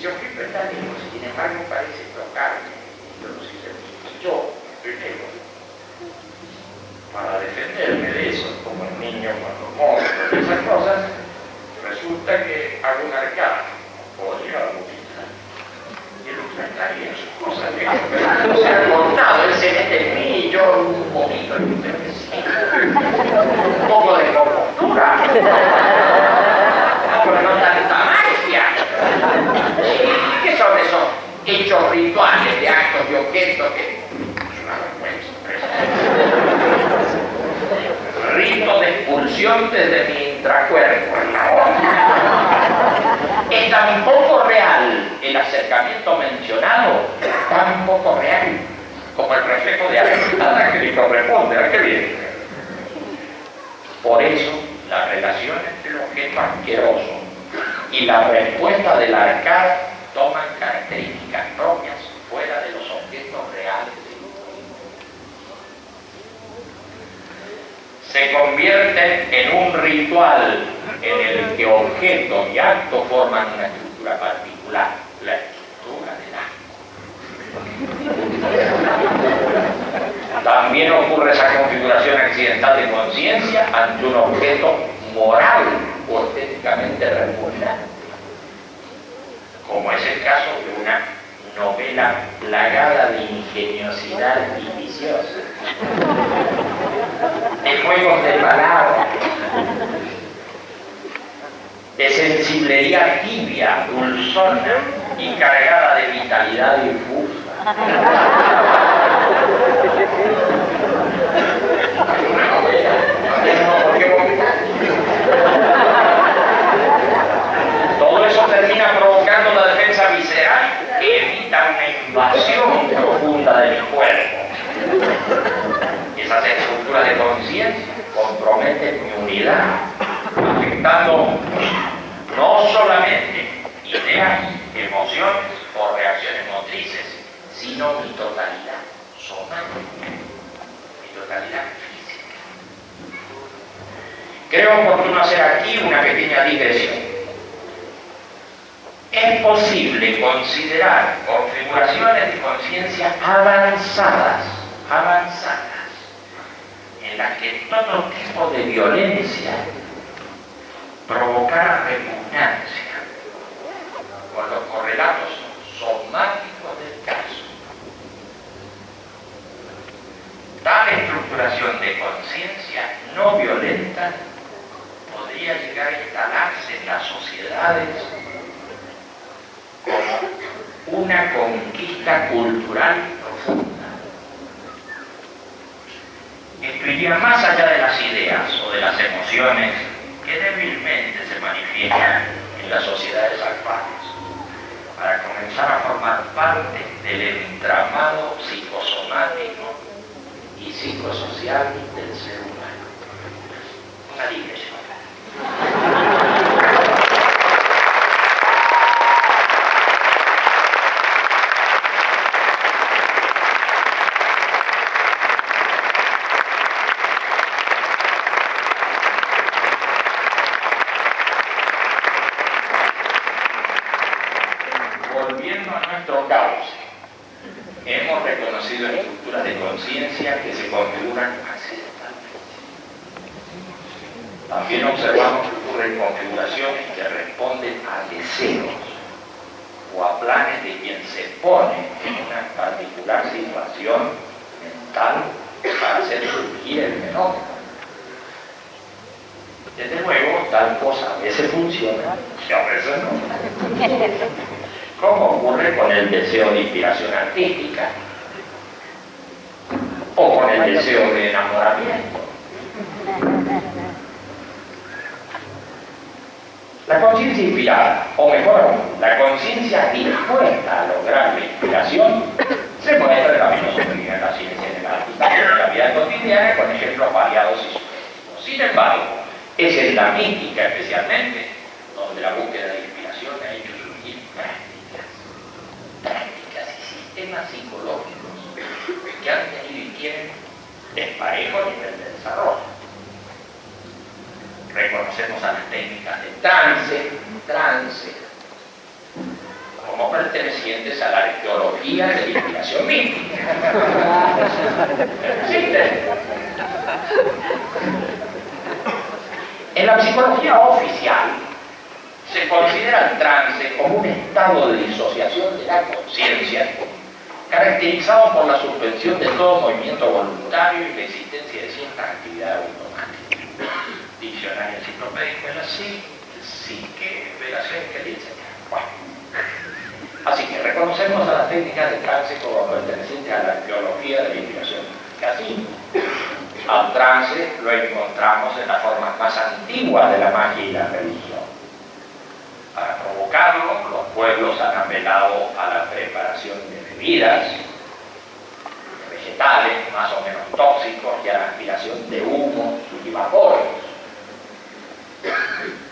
Yo fui verdadero, sin embargo parece tocarme, introducirse en mí. Yo, primero, para defenderme de eso, como el niño cuando monstruos y esas cosas, resulta que hago una arcada, o llega a vomitar. Y el otro está ahí en sus cosas, pero no se ha cortado, él se mete en mí y yo un vomito y un poco de compostura. Pero no tanta magia. ¿Qué son esos hechos rituales de actos y objetos que es una vergüenza? Rito de expulsión desde mi intracuerpo. Es tan poco real el acercamiento mencionado, tan poco real como el reflejo de arcada que le corresponde. ¿A qué viene? Por eso, la relación entre el objeto asqueroso y la respuesta de la arcada toman características propias fuera de los objetos reales. Se convierten en un ritual en el que objeto y acto forman una estructura particular, la estructura del acto. También ocurre esa configuración accidental de conciencia ante un objeto moral o estéticamente repugnante, como es el caso de una novela plagada de ingeniosidad artificiosa, de juegos de palabras, de sensiblería tibia, dulzona y cargada de vitalidad difusa. Una novela, no tenemos por qué vomitar. Todo eso termina provocando una defensa visceral que evita una invasión profunda de mi cuerpo. Esas estructuras de conciencia comprometen mi unidad, afectando no solamente ideas, emociones o reacciones motrices, sino mi totalidad somática, mi totalidad física. Creo oportuno hacer aquí una pequeña digresión. Es posible considerar configuraciones de conciencia avanzadas, en las que todo tipo de violencia provocara repugnancia con los correlatos somáticos del caso. Tal estructuración de conciencia no violenta podría llegar a instalarse en las sociedades como una conquista cultural profunda. Esto iría más allá de las ideas o de las emociones que débilmente se manifiestan en las sociedades actuales, para comenzar a formar parte del entramado psicosomático y psicosocial del ser humano. Una digresión. Volviendo a nuestro cauce, hemos reconocido estructuras de conciencia que se configuran accidentalmente. También observamos que ocurren configuraciones que responden a deseos o a planes de quien se pone en una particular situación mental para hacer surgir el fenómeno. Desde luego, tal cosa a veces funciona y a veces no. Como ocurre con el deseo de inspiración artística o con el deseo de enamoramiento. La conciencia inspirada, o mejor aún, la conciencia dispuesta a lograr la inspiración, se muestra en la filosofía, en la ciencia, en el arte, en la vida cotidiana, con ejemplos variados y sucesivos. Sin embargo, es en la mística especialmente donde la búsqueda de inspiración ha hecho surgir prácticas y sistemas psicológicos que han tenido y tienen desparejo nivel de desarrollo. Reconocemos a las técnicas de trance, como pertenecientes a la arqueología de la inspiración mística. ¿Existen? En la psicología oficial se considera el trance como un estado de disociación de la conciencia caracterizado por la suspensión de todo movimiento voluntario y la existencia de cierta actividad automática. Diccionario enciclopédico es así, psique, veración, que dice. Bueno. Así que reconocemos a las técnicas de trance como pertenecientes a la arqueología de la inspiración. Así, al trance lo encontramos en las formas más antiguas de la magia y la religión. Para provocarlo, los pueblos han apelado a la preparación de bebidas, de vegetales más o menos tóxicos y a la aspiración de humos y vapores.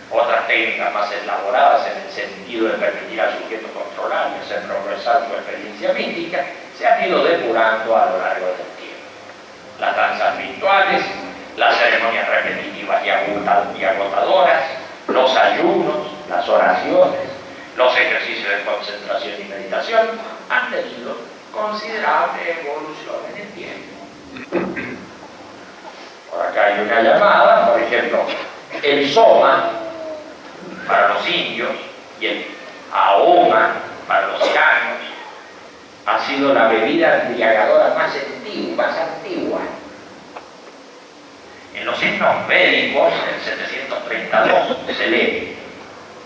Otras técnicas más elaboradas en el sentido de permitir al sujeto controlar y hacer progresar su experiencia mística se han ido depurando a lo largo del tiempo. Las danzas virtuales, las ceremonias repetitivas y agotadoras, los ayunos, las oraciones, los ejercicios de concentración y meditación han tenido considerable evolución en el tiempo. Por hay una llamada, por ejemplo, el soma para los indios y el ahoma para los iranos ha sido la bebida embriagadora más antigua. En los himnos védicos, en 732, se lee: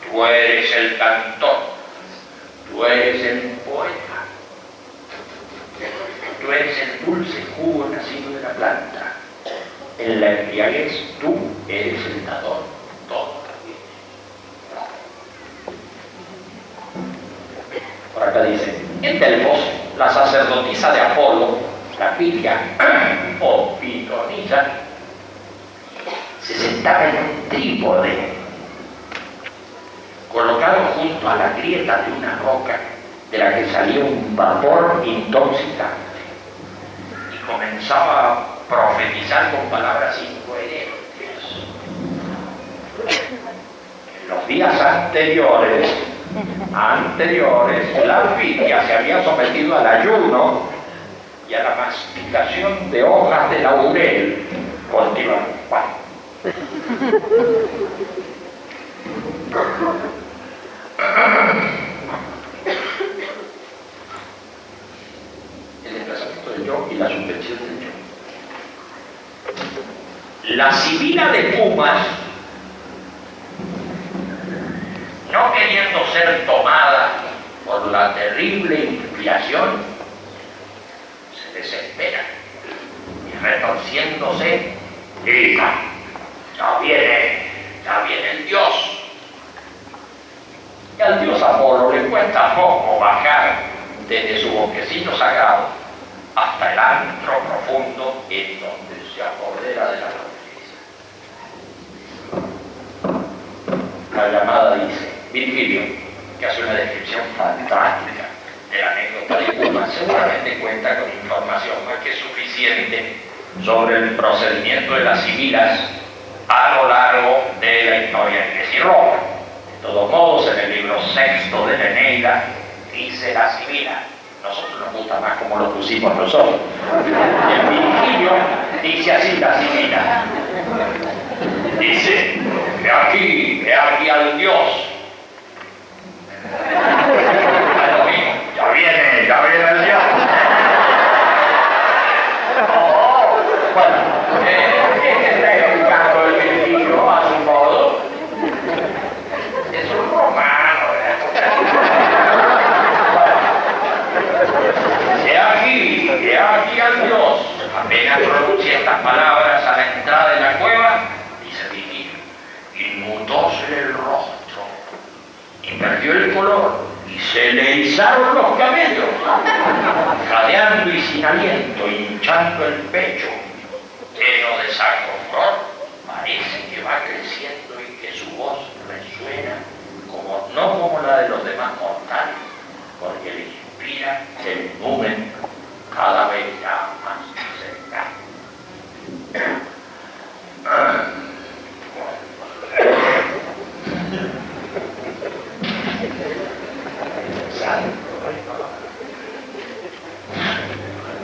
tú eres el cantor, tú eres el poeta, tú eres el dulce jugo nacido de la planta. En la embriaguez tú eres el dador, todo. Por acá dice: en Delfos, la sacerdotisa de Apolo, la Pitia o pitonisa, se sentaba en un trípode colocado junto a la grieta de una roca de la que salía un vapor intoxicante y comenzaba a profetizar con palabras incoherentes. En los días anteriores, la Pitia se había sometido al ayuno y a la masticación de hojas de laurel continuamente. El desplazamiento del yo y la suspensión del yo. La sibila de Pumas, no queriendo ser tomada por la terrible inspiración, se desespera y, retorciéndose, grita: ya viene el Dios. Y al dios Apolo le cuesta poco bajar desde su bosquecillo sagrado hasta el antro profundo en donde se apodera de la naturaleza. La llamada dice: Virgilio, que hace una descripción fantástica de la anécdota de Pumas, seguramente cuenta con información más que suficiente sobre el procedimiento de las sibilas a lo largo de la historia de Grecia y Roma. De todos modos, en el libro sexto de la Eneida dice la sibila. Nosotros nos gusta más como lo pusimos nosotros. En Virgilio dice así la sibila. Dice: he aquí al Dios. Es lo mismo, ya viene el Dios. Bueno, está explicando el Virgilio a su modo. Es un romano, He aquí al Dios. Apenas pronuncia estas palabras a la entrada de la cueva, dice Virgilio, inmutóse el rostro y perdió el color y se le izaron los cabellos, jadeando y sin aliento, hinchando el pecho, lleno de sarcofror, parece que va creciendo y que su voz resuena no como la de los demás mortales, porque le inspira el numen cada vez ya más cercano.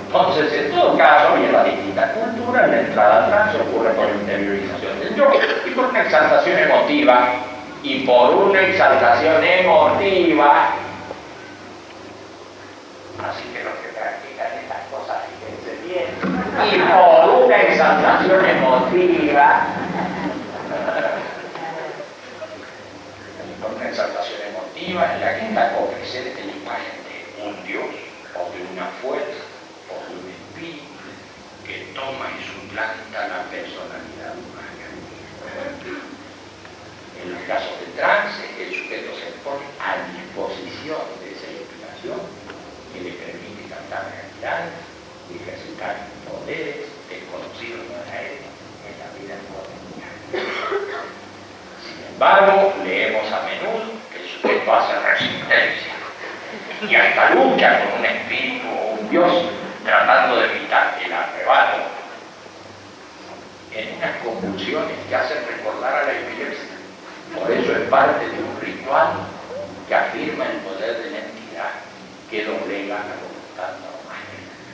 Entonces, en todo caso, y en la distinta cultura, la entrada atrás ocurre por interiorización del yo y por una exaltación emotiva. Y por una exaltación emotiva, así que los que practican estas cosas, fíjense bien, y por una exaltación emotiva, en la que está presente la imagen de un Dios, o de una fuerza, o de un espíritu, que toma y suplanta la personalidad humana. En los casos de trance, el sujeto se pone a disposición de esa inspiración que le permite captar realidades y ejercitar poderes desconocidos para él en la vida cotidiana. Sin embargo, leemos a menudo que el sujeto hace resistencia y hasta lucha con un espíritu o un Dios tratando de evitar el arrebato en unas convulsiones que hacen recordar a la epilepsia. Por eso es parte de un ritual que afirma el poder de la entidad que doblega la voluntad normal,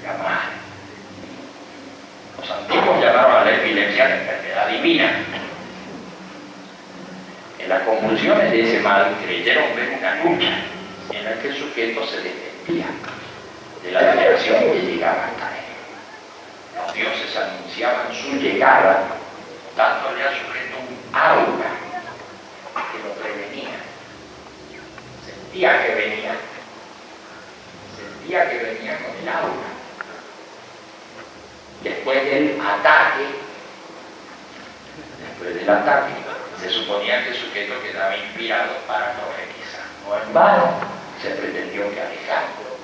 llamada. Los antiguos llamaron a la epilepsia la enfermedad divina. En las convulsiones de ese mal creyeron ver una lucha en la que el sujeto se defendía de la liberación que llegaba hasta él. Los dioses anunciaban su llegada, dándole al sujeto un aura que lo prevenía. Sentía que venía con el aura. Después del ataque, se suponía que el sujeto quedaba inspirado para profetizar. No en vano se pretendió que Alejandro,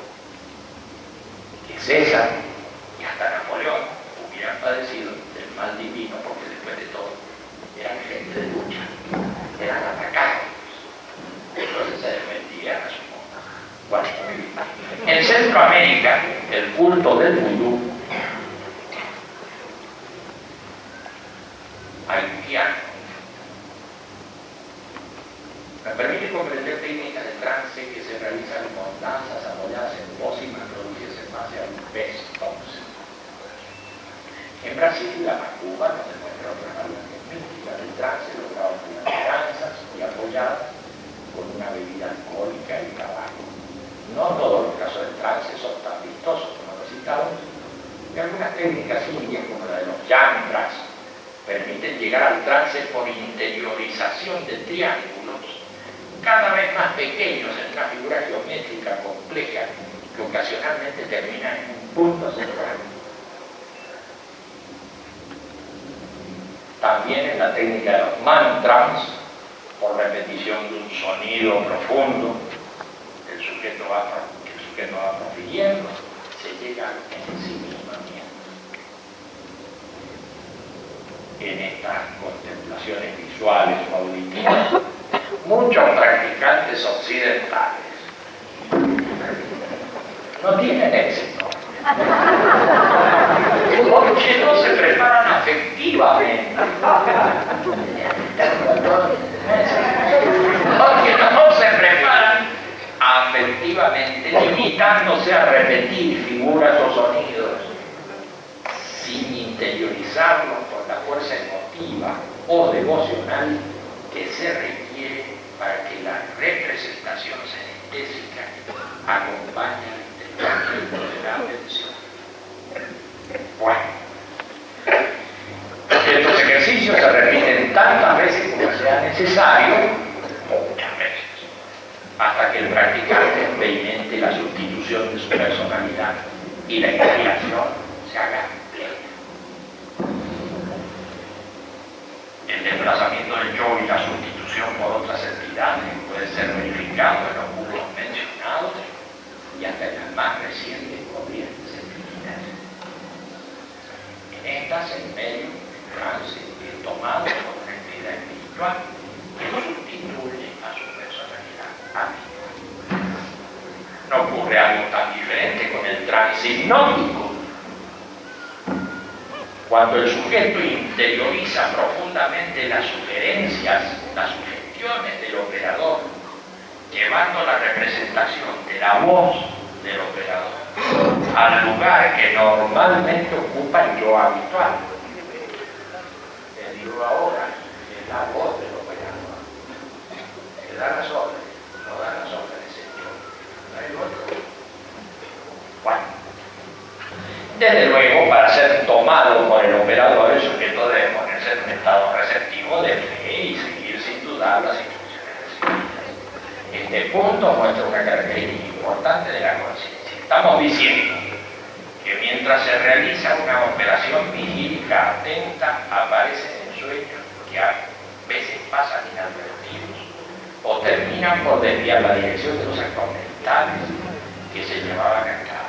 que César y hasta Napoleón hubieran padecido del mal divino, porque después de todo eran gente de lucha, eran atacados, entonces se defendían a su modo. Bueno, en Centroamérica el culto del vudú haitiano me permite comprender técnicas de trance que se realizan con danzas apoyadas en pócimas producidas en base a un best-of. En Brasil, la macumba nos demuestra otras variantes místicas del trance logrado mediante danzas y apoyadas con una bebida alcohólica y tabaco. No todos los casos de trance son tan vistosos como los citados, y algunas técnicas indias, como la de los yantras, permiten llegar al trance por interiorización de triángulos cada vez más pequeños en una figura geométrica compleja que ocasionalmente termina en un punto central. También en la técnica de los mantras, por repetición de un sonido profundo, el sujeto va profiriendo, se llega al ensimismamiento. En estas contemplaciones visuales o auditivas, muchos practicantes occidentales no tienen éxito porque no se preparan afectivamente, limitándose a repetir figuras o sonidos sin interiorizarlos por la fuerza emotiva o devocional que se requiere para que la representación sinestésica acompañe el entendimiento de la atención. Bueno, estos ejercicios se repiten tantas veces como sea necesario, muchas veces, hasta que el practicante experimente la sustitución de su personalidad y la inspiración se haga plena. El desplazamiento del yo y la sustitución por otras entidades puede ser verificado en los cursos mencionados y hasta en las más recientes corrientes espirituales. En estas, el medio trance es tomado por una entidad espiritual que sustituye a su personalidad habitual. No ocurre algo tan diferente con el trance hipnótico. Cuando el sujeto interioriza profundamente las sugerencias, las sugestiones del operador, llevando la representación de la voz del operador al lugar que normalmente ocupa el yo habitual. Le digo ahora, es la voz del operador. Le da las órdenes, no da las órdenes el yo. ¿No hay otro? Bueno. Desde luego, para ser tomado por el operador, el sujeto debe ponerse en un estado receptivo de fe y seguir sin dudar las instrucciones recibidas. Este punto muestra una característica importante de la conciencia. Estamos diciendo que mientras se realiza una operación vigílica atenta, aparecen en sueños que a veces pasan inadvertidos o terminan por desviar la dirección de los actos mentales que se llevaban a cabo.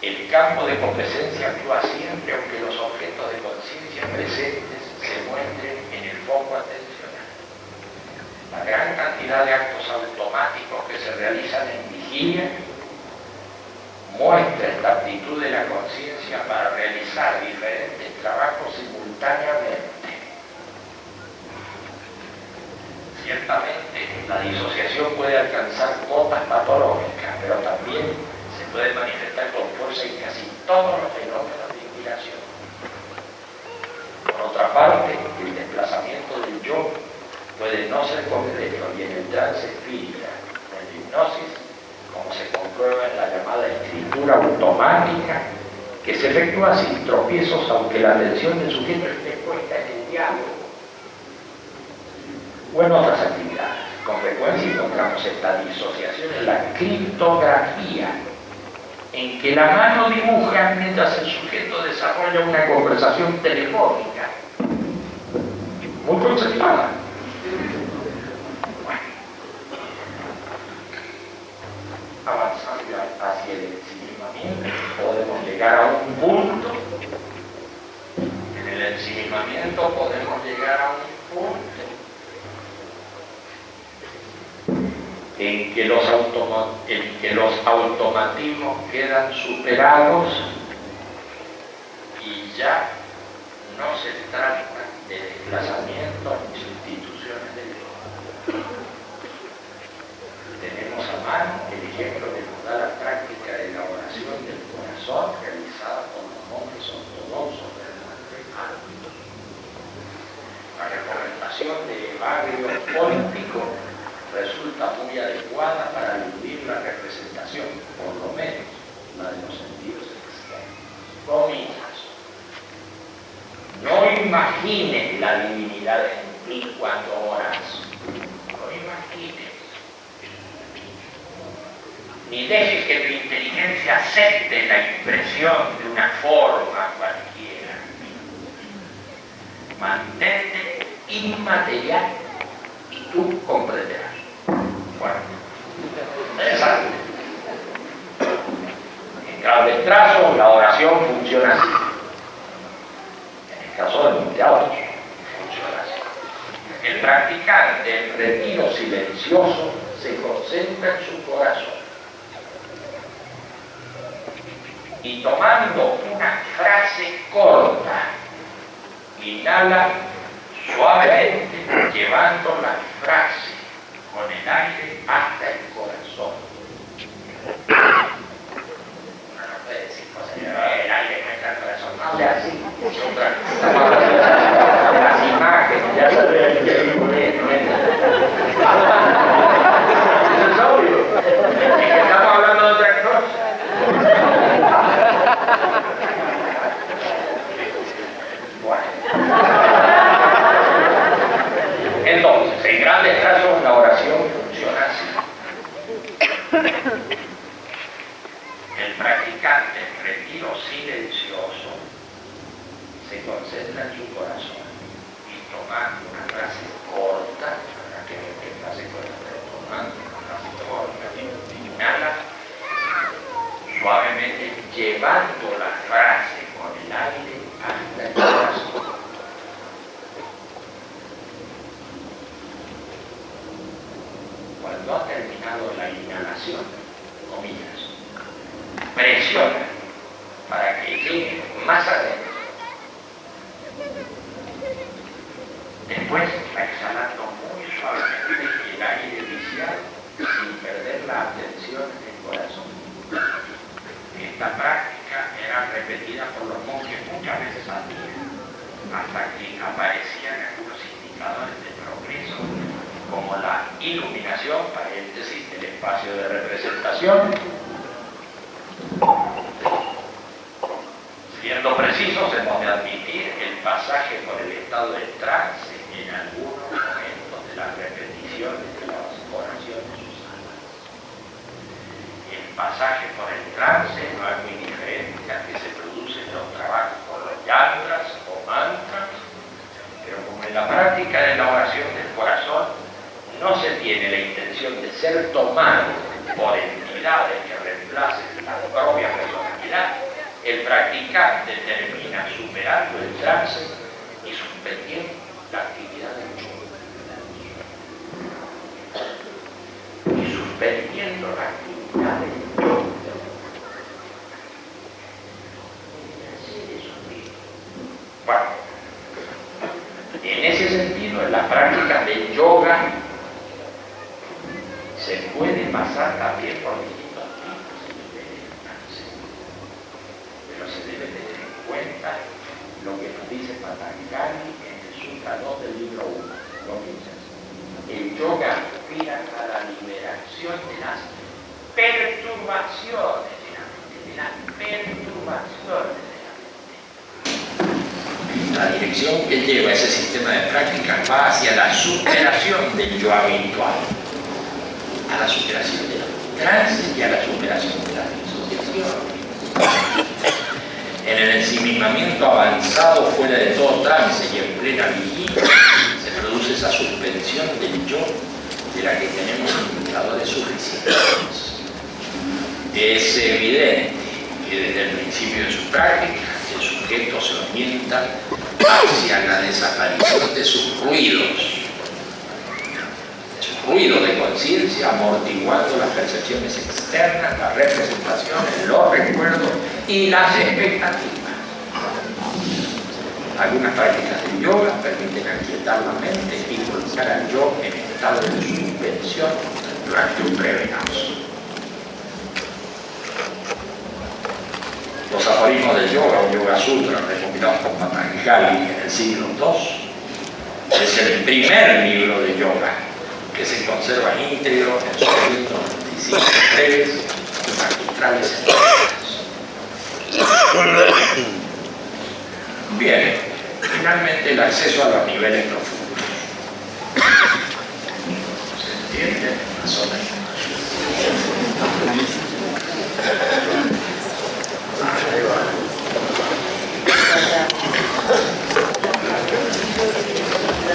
El campo de complacencia actúa siempre aunque los objetos de conciencia presentes se muestren en el foco atencional. La gran cantidad de actos automáticos que se realizan en vigilia muestra esta aptitud de la conciencia para realizar diferentes trabajos simultáneamente. Ciertamente, la disociación puede alcanzar cotas patológicas, pero también se puede manifestar con fuerza en casi todos los fenómenos de inspiración. se efectúa sin tropiezos, aunque la atención del sujeto esté puesta en el diálogo o en otras actividades. Con frecuencia encontramos esta disociación en la criptografía, en que la mano dibuja mientras el sujeto desarrolla una conversación telefónica muy concentrada. Bueno, avanzando hacia el ensimismamiento, podemos llegar a un punto. En el ensimismamiento podemos llegar a un punto en que los automatismos quedan superados y ya no se trata de desplazamientos ni sustituciones de ley. Tenemos a mano el ejemplo que nos da la práctica de la oración del corazón realizada por los monjes ortodoxos del Monte Carmelo. La recomendación de Evagrio Póntico resulta muy adecuada para aludir la representación, por lo menos la de los sentidos externos. Comillas. No imagines la divinidad en ti cuando oras. No imagines. Ni dejes que tu inteligencia acepte la impresión de una forma cualquiera. Mantente inmaterial y tú comprenderás. Bueno, exacto. En grandes trazos, la oración funciona así. En el caso del Monteados, funciona así. El practicante en retiro silencioso se concentra en su corazón y tomando una frase corta, inhala suavemente, llevando la frase con el aire hasta el corazón. Uno no puede decir cosas de el aire no entra al corazón, no sea así. Las imágenes, ya se ve el eso es obvio. Y que estamos hablando de otra cosa. Entonces, en grandes trazos, la oración funciona así. El practicante en retiro silencioso se concentra en su corazón y tomando una frase corta, para que frase corta, pero tomando una frase corta, inhala suavemente, llevando la frase con el aire hasta el corazón. Cuando ha terminado la inhalación, comillas, presiona para que llegue más adentro. Después va exhalando muy suavemente el aire viciado sin perder la atención en el corazón. Esta práctica era repetida por los monjes muchas veces al día, hasta que aparecían algunos indicadores de progreso, como la iluminación, paréntesis, del espacio de representación. Siendo precisos, hemos de admitir el pasaje por el estado de trance en algunos momentos de las repeticiones de las oraciones usadas. El pasaje por el trance no es muy diferente al que se produce en los trabajos por los yantras o mantras, pero como en la práctica de la oración del corazón no se tiene la intención de ser tomado por entidades que reemplacen la propia personalidad, el practicante termina superando el trance y suspendiendo la actividad del yo. Y suspendiendo la actividad del yo. Bueno, en ese sentido, en la práctica del yoga se puede pasar también por distintos tipos de trance, pero se debe tener en cuenta lo que nos dice Patanjali en el Sutra 2 del libro 1. El yoga aspira a la liberación de las perturbaciones de la mente, de las perturbaciones de la mente. la dirección que lleva ese sistema de prácticas va hacia la superación del yo habitual, a la superación de los trances y a la superación de las disociaciones. En el ensimismamiento avanzado fuera de todo trance y en plena vigilia se produce esa suspensión del yo de la que tenemos indicadores suficientes. Es evidente que desde el principio de su práctica el sujeto se orienta hacia la desaparición de sus ruidos de conciencia, amortiguando las percepciones externas, las representaciones, los recuerdos y las expectativas. Algunas prácticas del yoga permiten aquietar la mente y colocar al yo en estado de suspensión durante un breve lapso. Los aforismos del yoga o yoga sutra recopilados por Patanjali en el siglo II es el primer libro de yoga que se conserva íntegro en sus 195 breves y magistrales enseñanzas. Bien, finalmente el acceso a los niveles profundos. ¿Se entiende? Más o menos.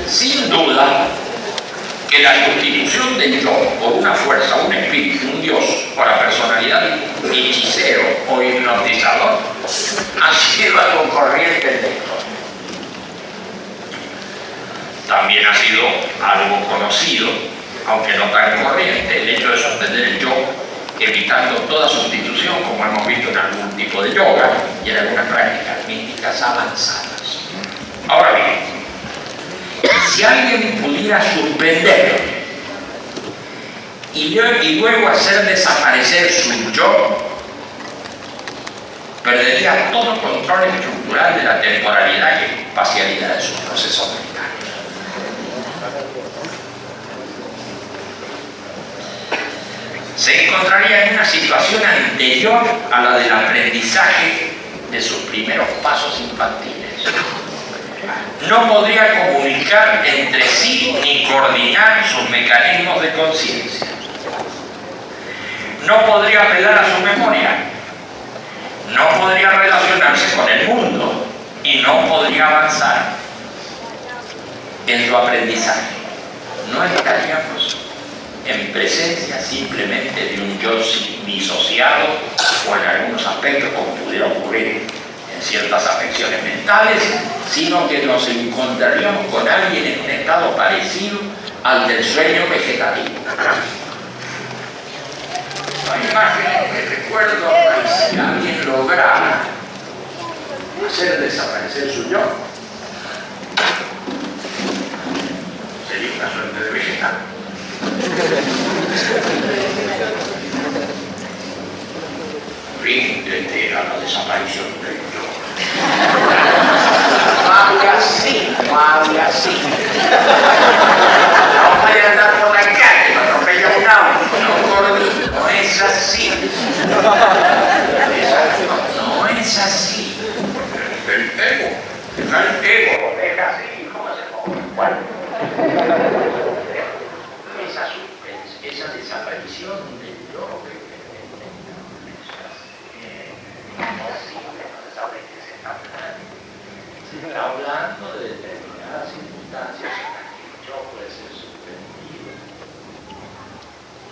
Sin duda que la sustitución del yo por una fuerza, un espíritu, un dios, por la personalidad hechicero o hipnotizador ha sido algo corriente en la historia. También ha sido algo conocido, aunque no tan corriente, el hecho de sostener el yo evitando toda sustitución, como hemos visto en algún tipo de yoga y en algunas prácticas místicas avanzadas. Ahora bien, si alguien pudiera suspender y luego hacer desaparecer su yo, perdería todo control estructural de la temporalidad y espacialidad de sus procesos mentales. Se encontraría en una situación anterior a la del aprendizaje de sus primeros pasos infantiles. No podría comunicar entre sí ni coordinar sus mecanismos de conciencia. No podría apelar a su memoria. No podría relacionarse con el mundo y no podría avanzar en su aprendizaje. No estaríamos en presencia simplemente de un yo disociado o en algunos aspectos como pudiera ocurrir en ciertas afecciones mentales, sino que nos encontraríamos con alguien en un estado parecido al del sueño vegetativo. La imagen que recuerdo es si alguien lograra hacer desaparecer su yo, sería una suerte de vegetal. Ríndete a la desaparición del yo. No hable así, no hable así. No vaya a andar por la calle, no atropella un auto, no coordina, no es así. No es así. El ego, lo deja así, ¿cómo se come? Bueno. Esa desaparición del yo que no se sabe qué se está hablando. Se está hablando de determinadas circunstancias en las que el yo puede ser suspendido.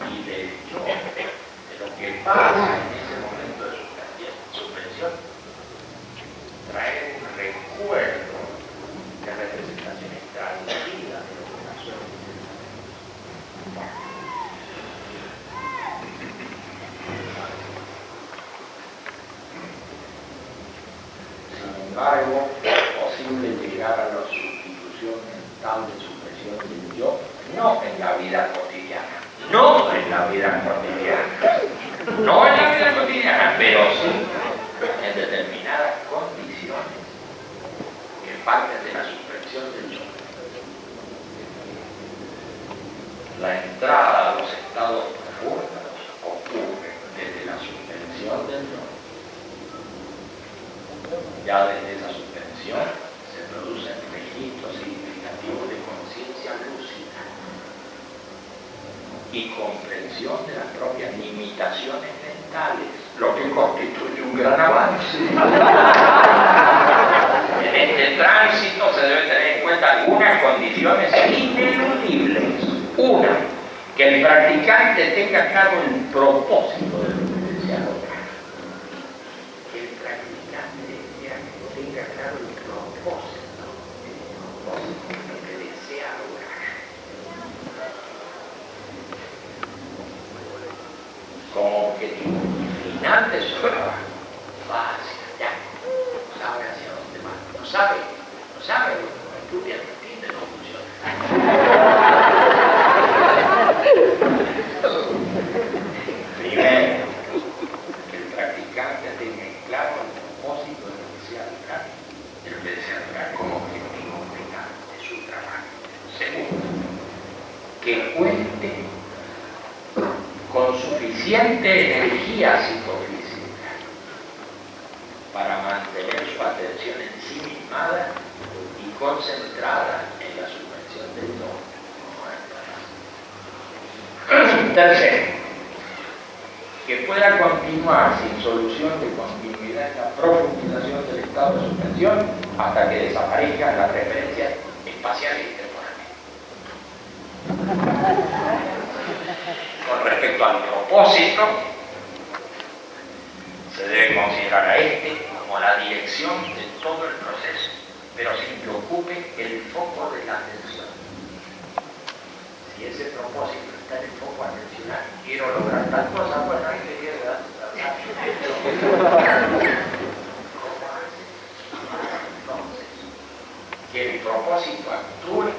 Y del yo, de lo que pasa en ese momento de suspensión, trae un recuerdo de representación extraordinaria de lo que pasó. Sin embargo, es posible llegar a la sustitución mental de supresión del yo, no en la vida cotidiana, no en la vida cotidiana, pero sí en determinadas condiciones que parten de la suspensión del yo. La entrada a los estados profundos ocurre desde la suspensión del yo. Ya desde esa suspensión se produce y comprensión de las propias limitaciones mentales, lo que constituye un gran avance. En este tránsito se debe tener en cuenta algunas condiciones ineludibles. Una, que el practicante tenga claro el propósito de lo que desea lograr. Que el practicante tenga claro el propósito de lo que desea lograr. Como objetivo final de su trabajo, va hacia allá, no sabe hacia dónde va, no sabe, no estudia, no entiende, no funciona. Primero, que el practicante tenga claro el propósito de lo que desea lograr como objetivo final de su trabajo. Segundo, que cuente con suficiente energía psicofísica para mantener su atención ensimismada y concentrada en la subvención del don. Tercero, que pueda continuar sin solución de continuidad en la profundización del estado de suspensión hasta que desaparezcan las referencias espaciales y temporales. Con respecto al propósito, se debe considerar a este como la dirección de todo el proceso, pero sin que ocupe el foco de la atención. Si ese propósito está en el foco atencional, quiero lograr tal cosa, pues hay que llegar ¿cómo hace? Entonces, que el propósito actúe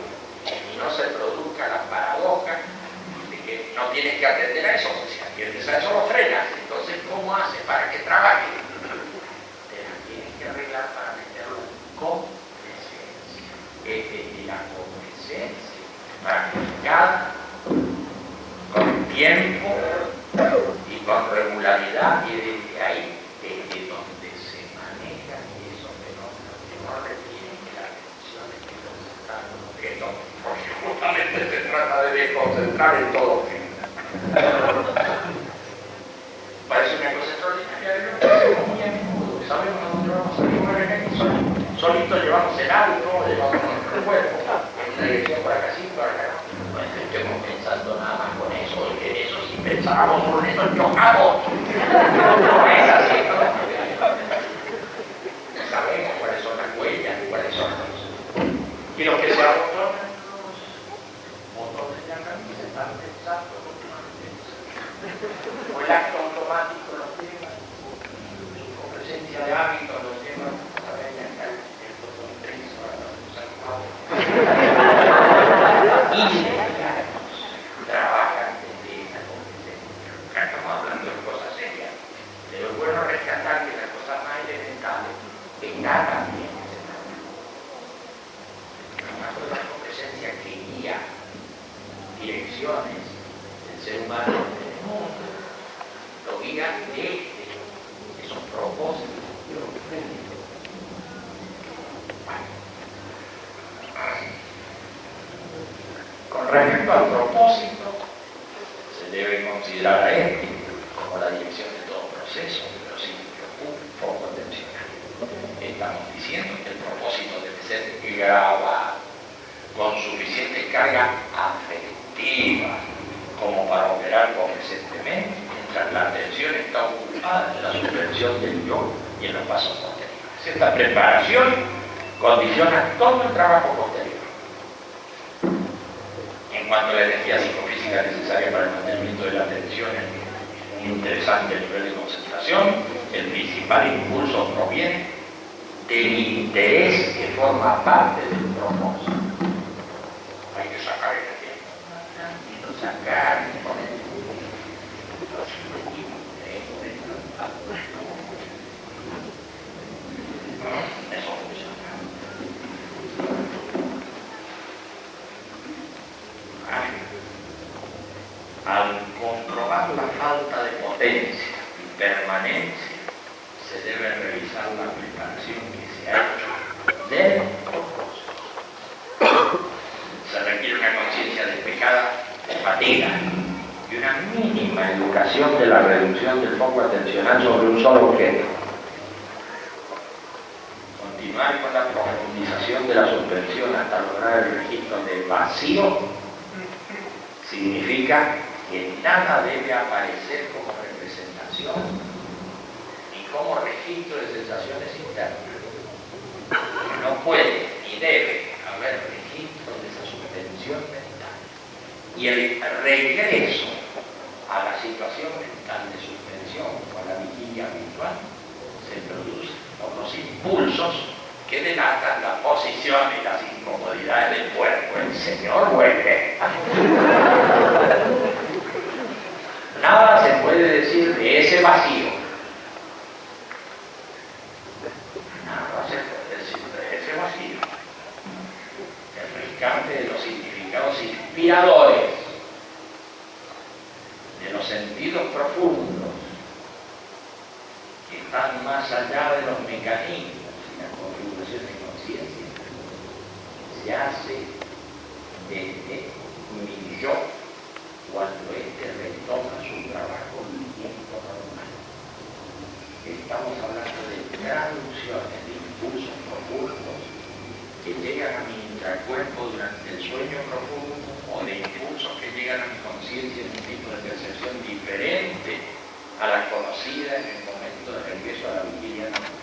y no se produzca la paradoja de que no tienes que atender a eso, o si atiendes a eso lo frenas. Entonces, ¿cómo hace para que trabaje? Te la tienes que arreglar para meterlo con presencia. Es decir, la presencia practicada con tiempo y con regularidad, y desde ahí, desde donde se manejan esos fenómenos que no requieren que la atención esté concentrada en un objeto, porque justamente se trata de desconcentrar en todo objeto. Parece una cosa extraordinaria, pero lo hacemos muy a menudo. Sabemos a dónde vamos a mover aquí, solito llevamos el auto, llevamos nuestro cuerpo en una dirección para acá, sí, para acá. No estemos pensando nada más con eso, porque eso si pensábamos con eso chocamos. No es así, ¿no? Sabemos cuáles son las huellas, cuáles son los. Y los que se abotonan los botones de la camisa están pensando continuamente. O el acto automático los lleva, con presencia de hábitos los lleva a ver acá, el botón 3 para no usar y trabajan desde esa competencia. Acá estamos hablando de cosas serias, pero es bueno rescatar que las cosas más elementales están también en ese trabajo. Trabajando de competencia que guía direcciones del ser humano en el mundo, lo guía desde esos propósitos que ofrecen. Con respecto al propósito, se debe considerar a este como la dirección de todo proceso, pero sin que ocupe foco atencional. Estamos diciendo que el propósito debe ser grabado con suficiente carga afectiva como para operar consistentemente mientras la atención está ocupada en la suspensión del yo y en los pasos posteriores. Esta preparación condiciona todo el trabajo posterior. En cuanto a la energía psicofísica necesaria para el mantenimiento de la atención en un interesante nivel de concentración, el principal impulso proviene del interés que forma parte del propósito. Hay que sacar energía. Sacar, eso funciona. Al comprobar la falta de potencia y permanencia, se debe revisar la preparación que se ha hecho del propósito. Se requiere una conciencia despejada de fatiga, reflexionar sobre un solo objeto. Continuar con la profundización de la suspensión hasta lograr el registro del vacío significa que nada debe aparecer como representación ni como registro de sensaciones internas. No puede ni debe haber registro de esa suspensión mental. Y el regreso a la situación mental de suspensión o a la vigilia habitual se produce por los impulsos que delatan la posición y las incomodidades del cuerpo. El Señor vuelve. Nada se puede decir de ese vacío. Nada se puede decir de ese vacío. El rescate de los significados inspiradores, de los sentidos profundos, que están más allá de los mecanismos y las configuraciones de conciencia, se hace desde mi yo cuando éste retoma su trabajo en tiempo normal. Estamos hablando de traducciones de impulsos profundos que llegan a mi intracuerpo durante el sueño profundo o de impulsos que llegan a mi conciencia en un tipo de percepción diferente a la conocida en el momento de regreso a la vigilia nocturna.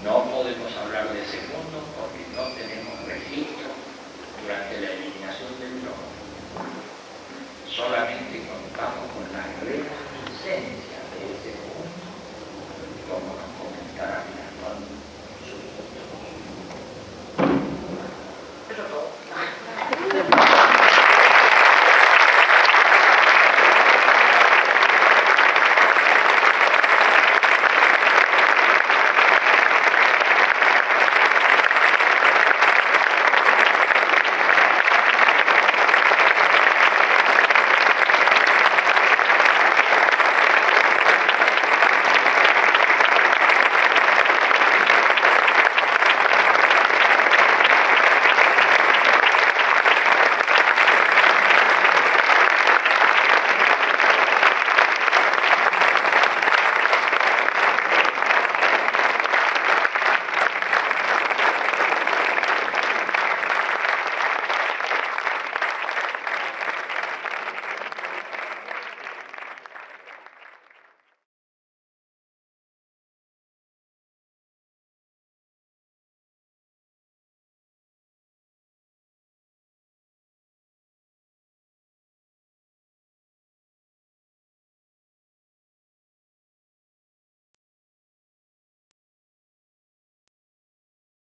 No podemos hablar de ese mundo porque no tenemos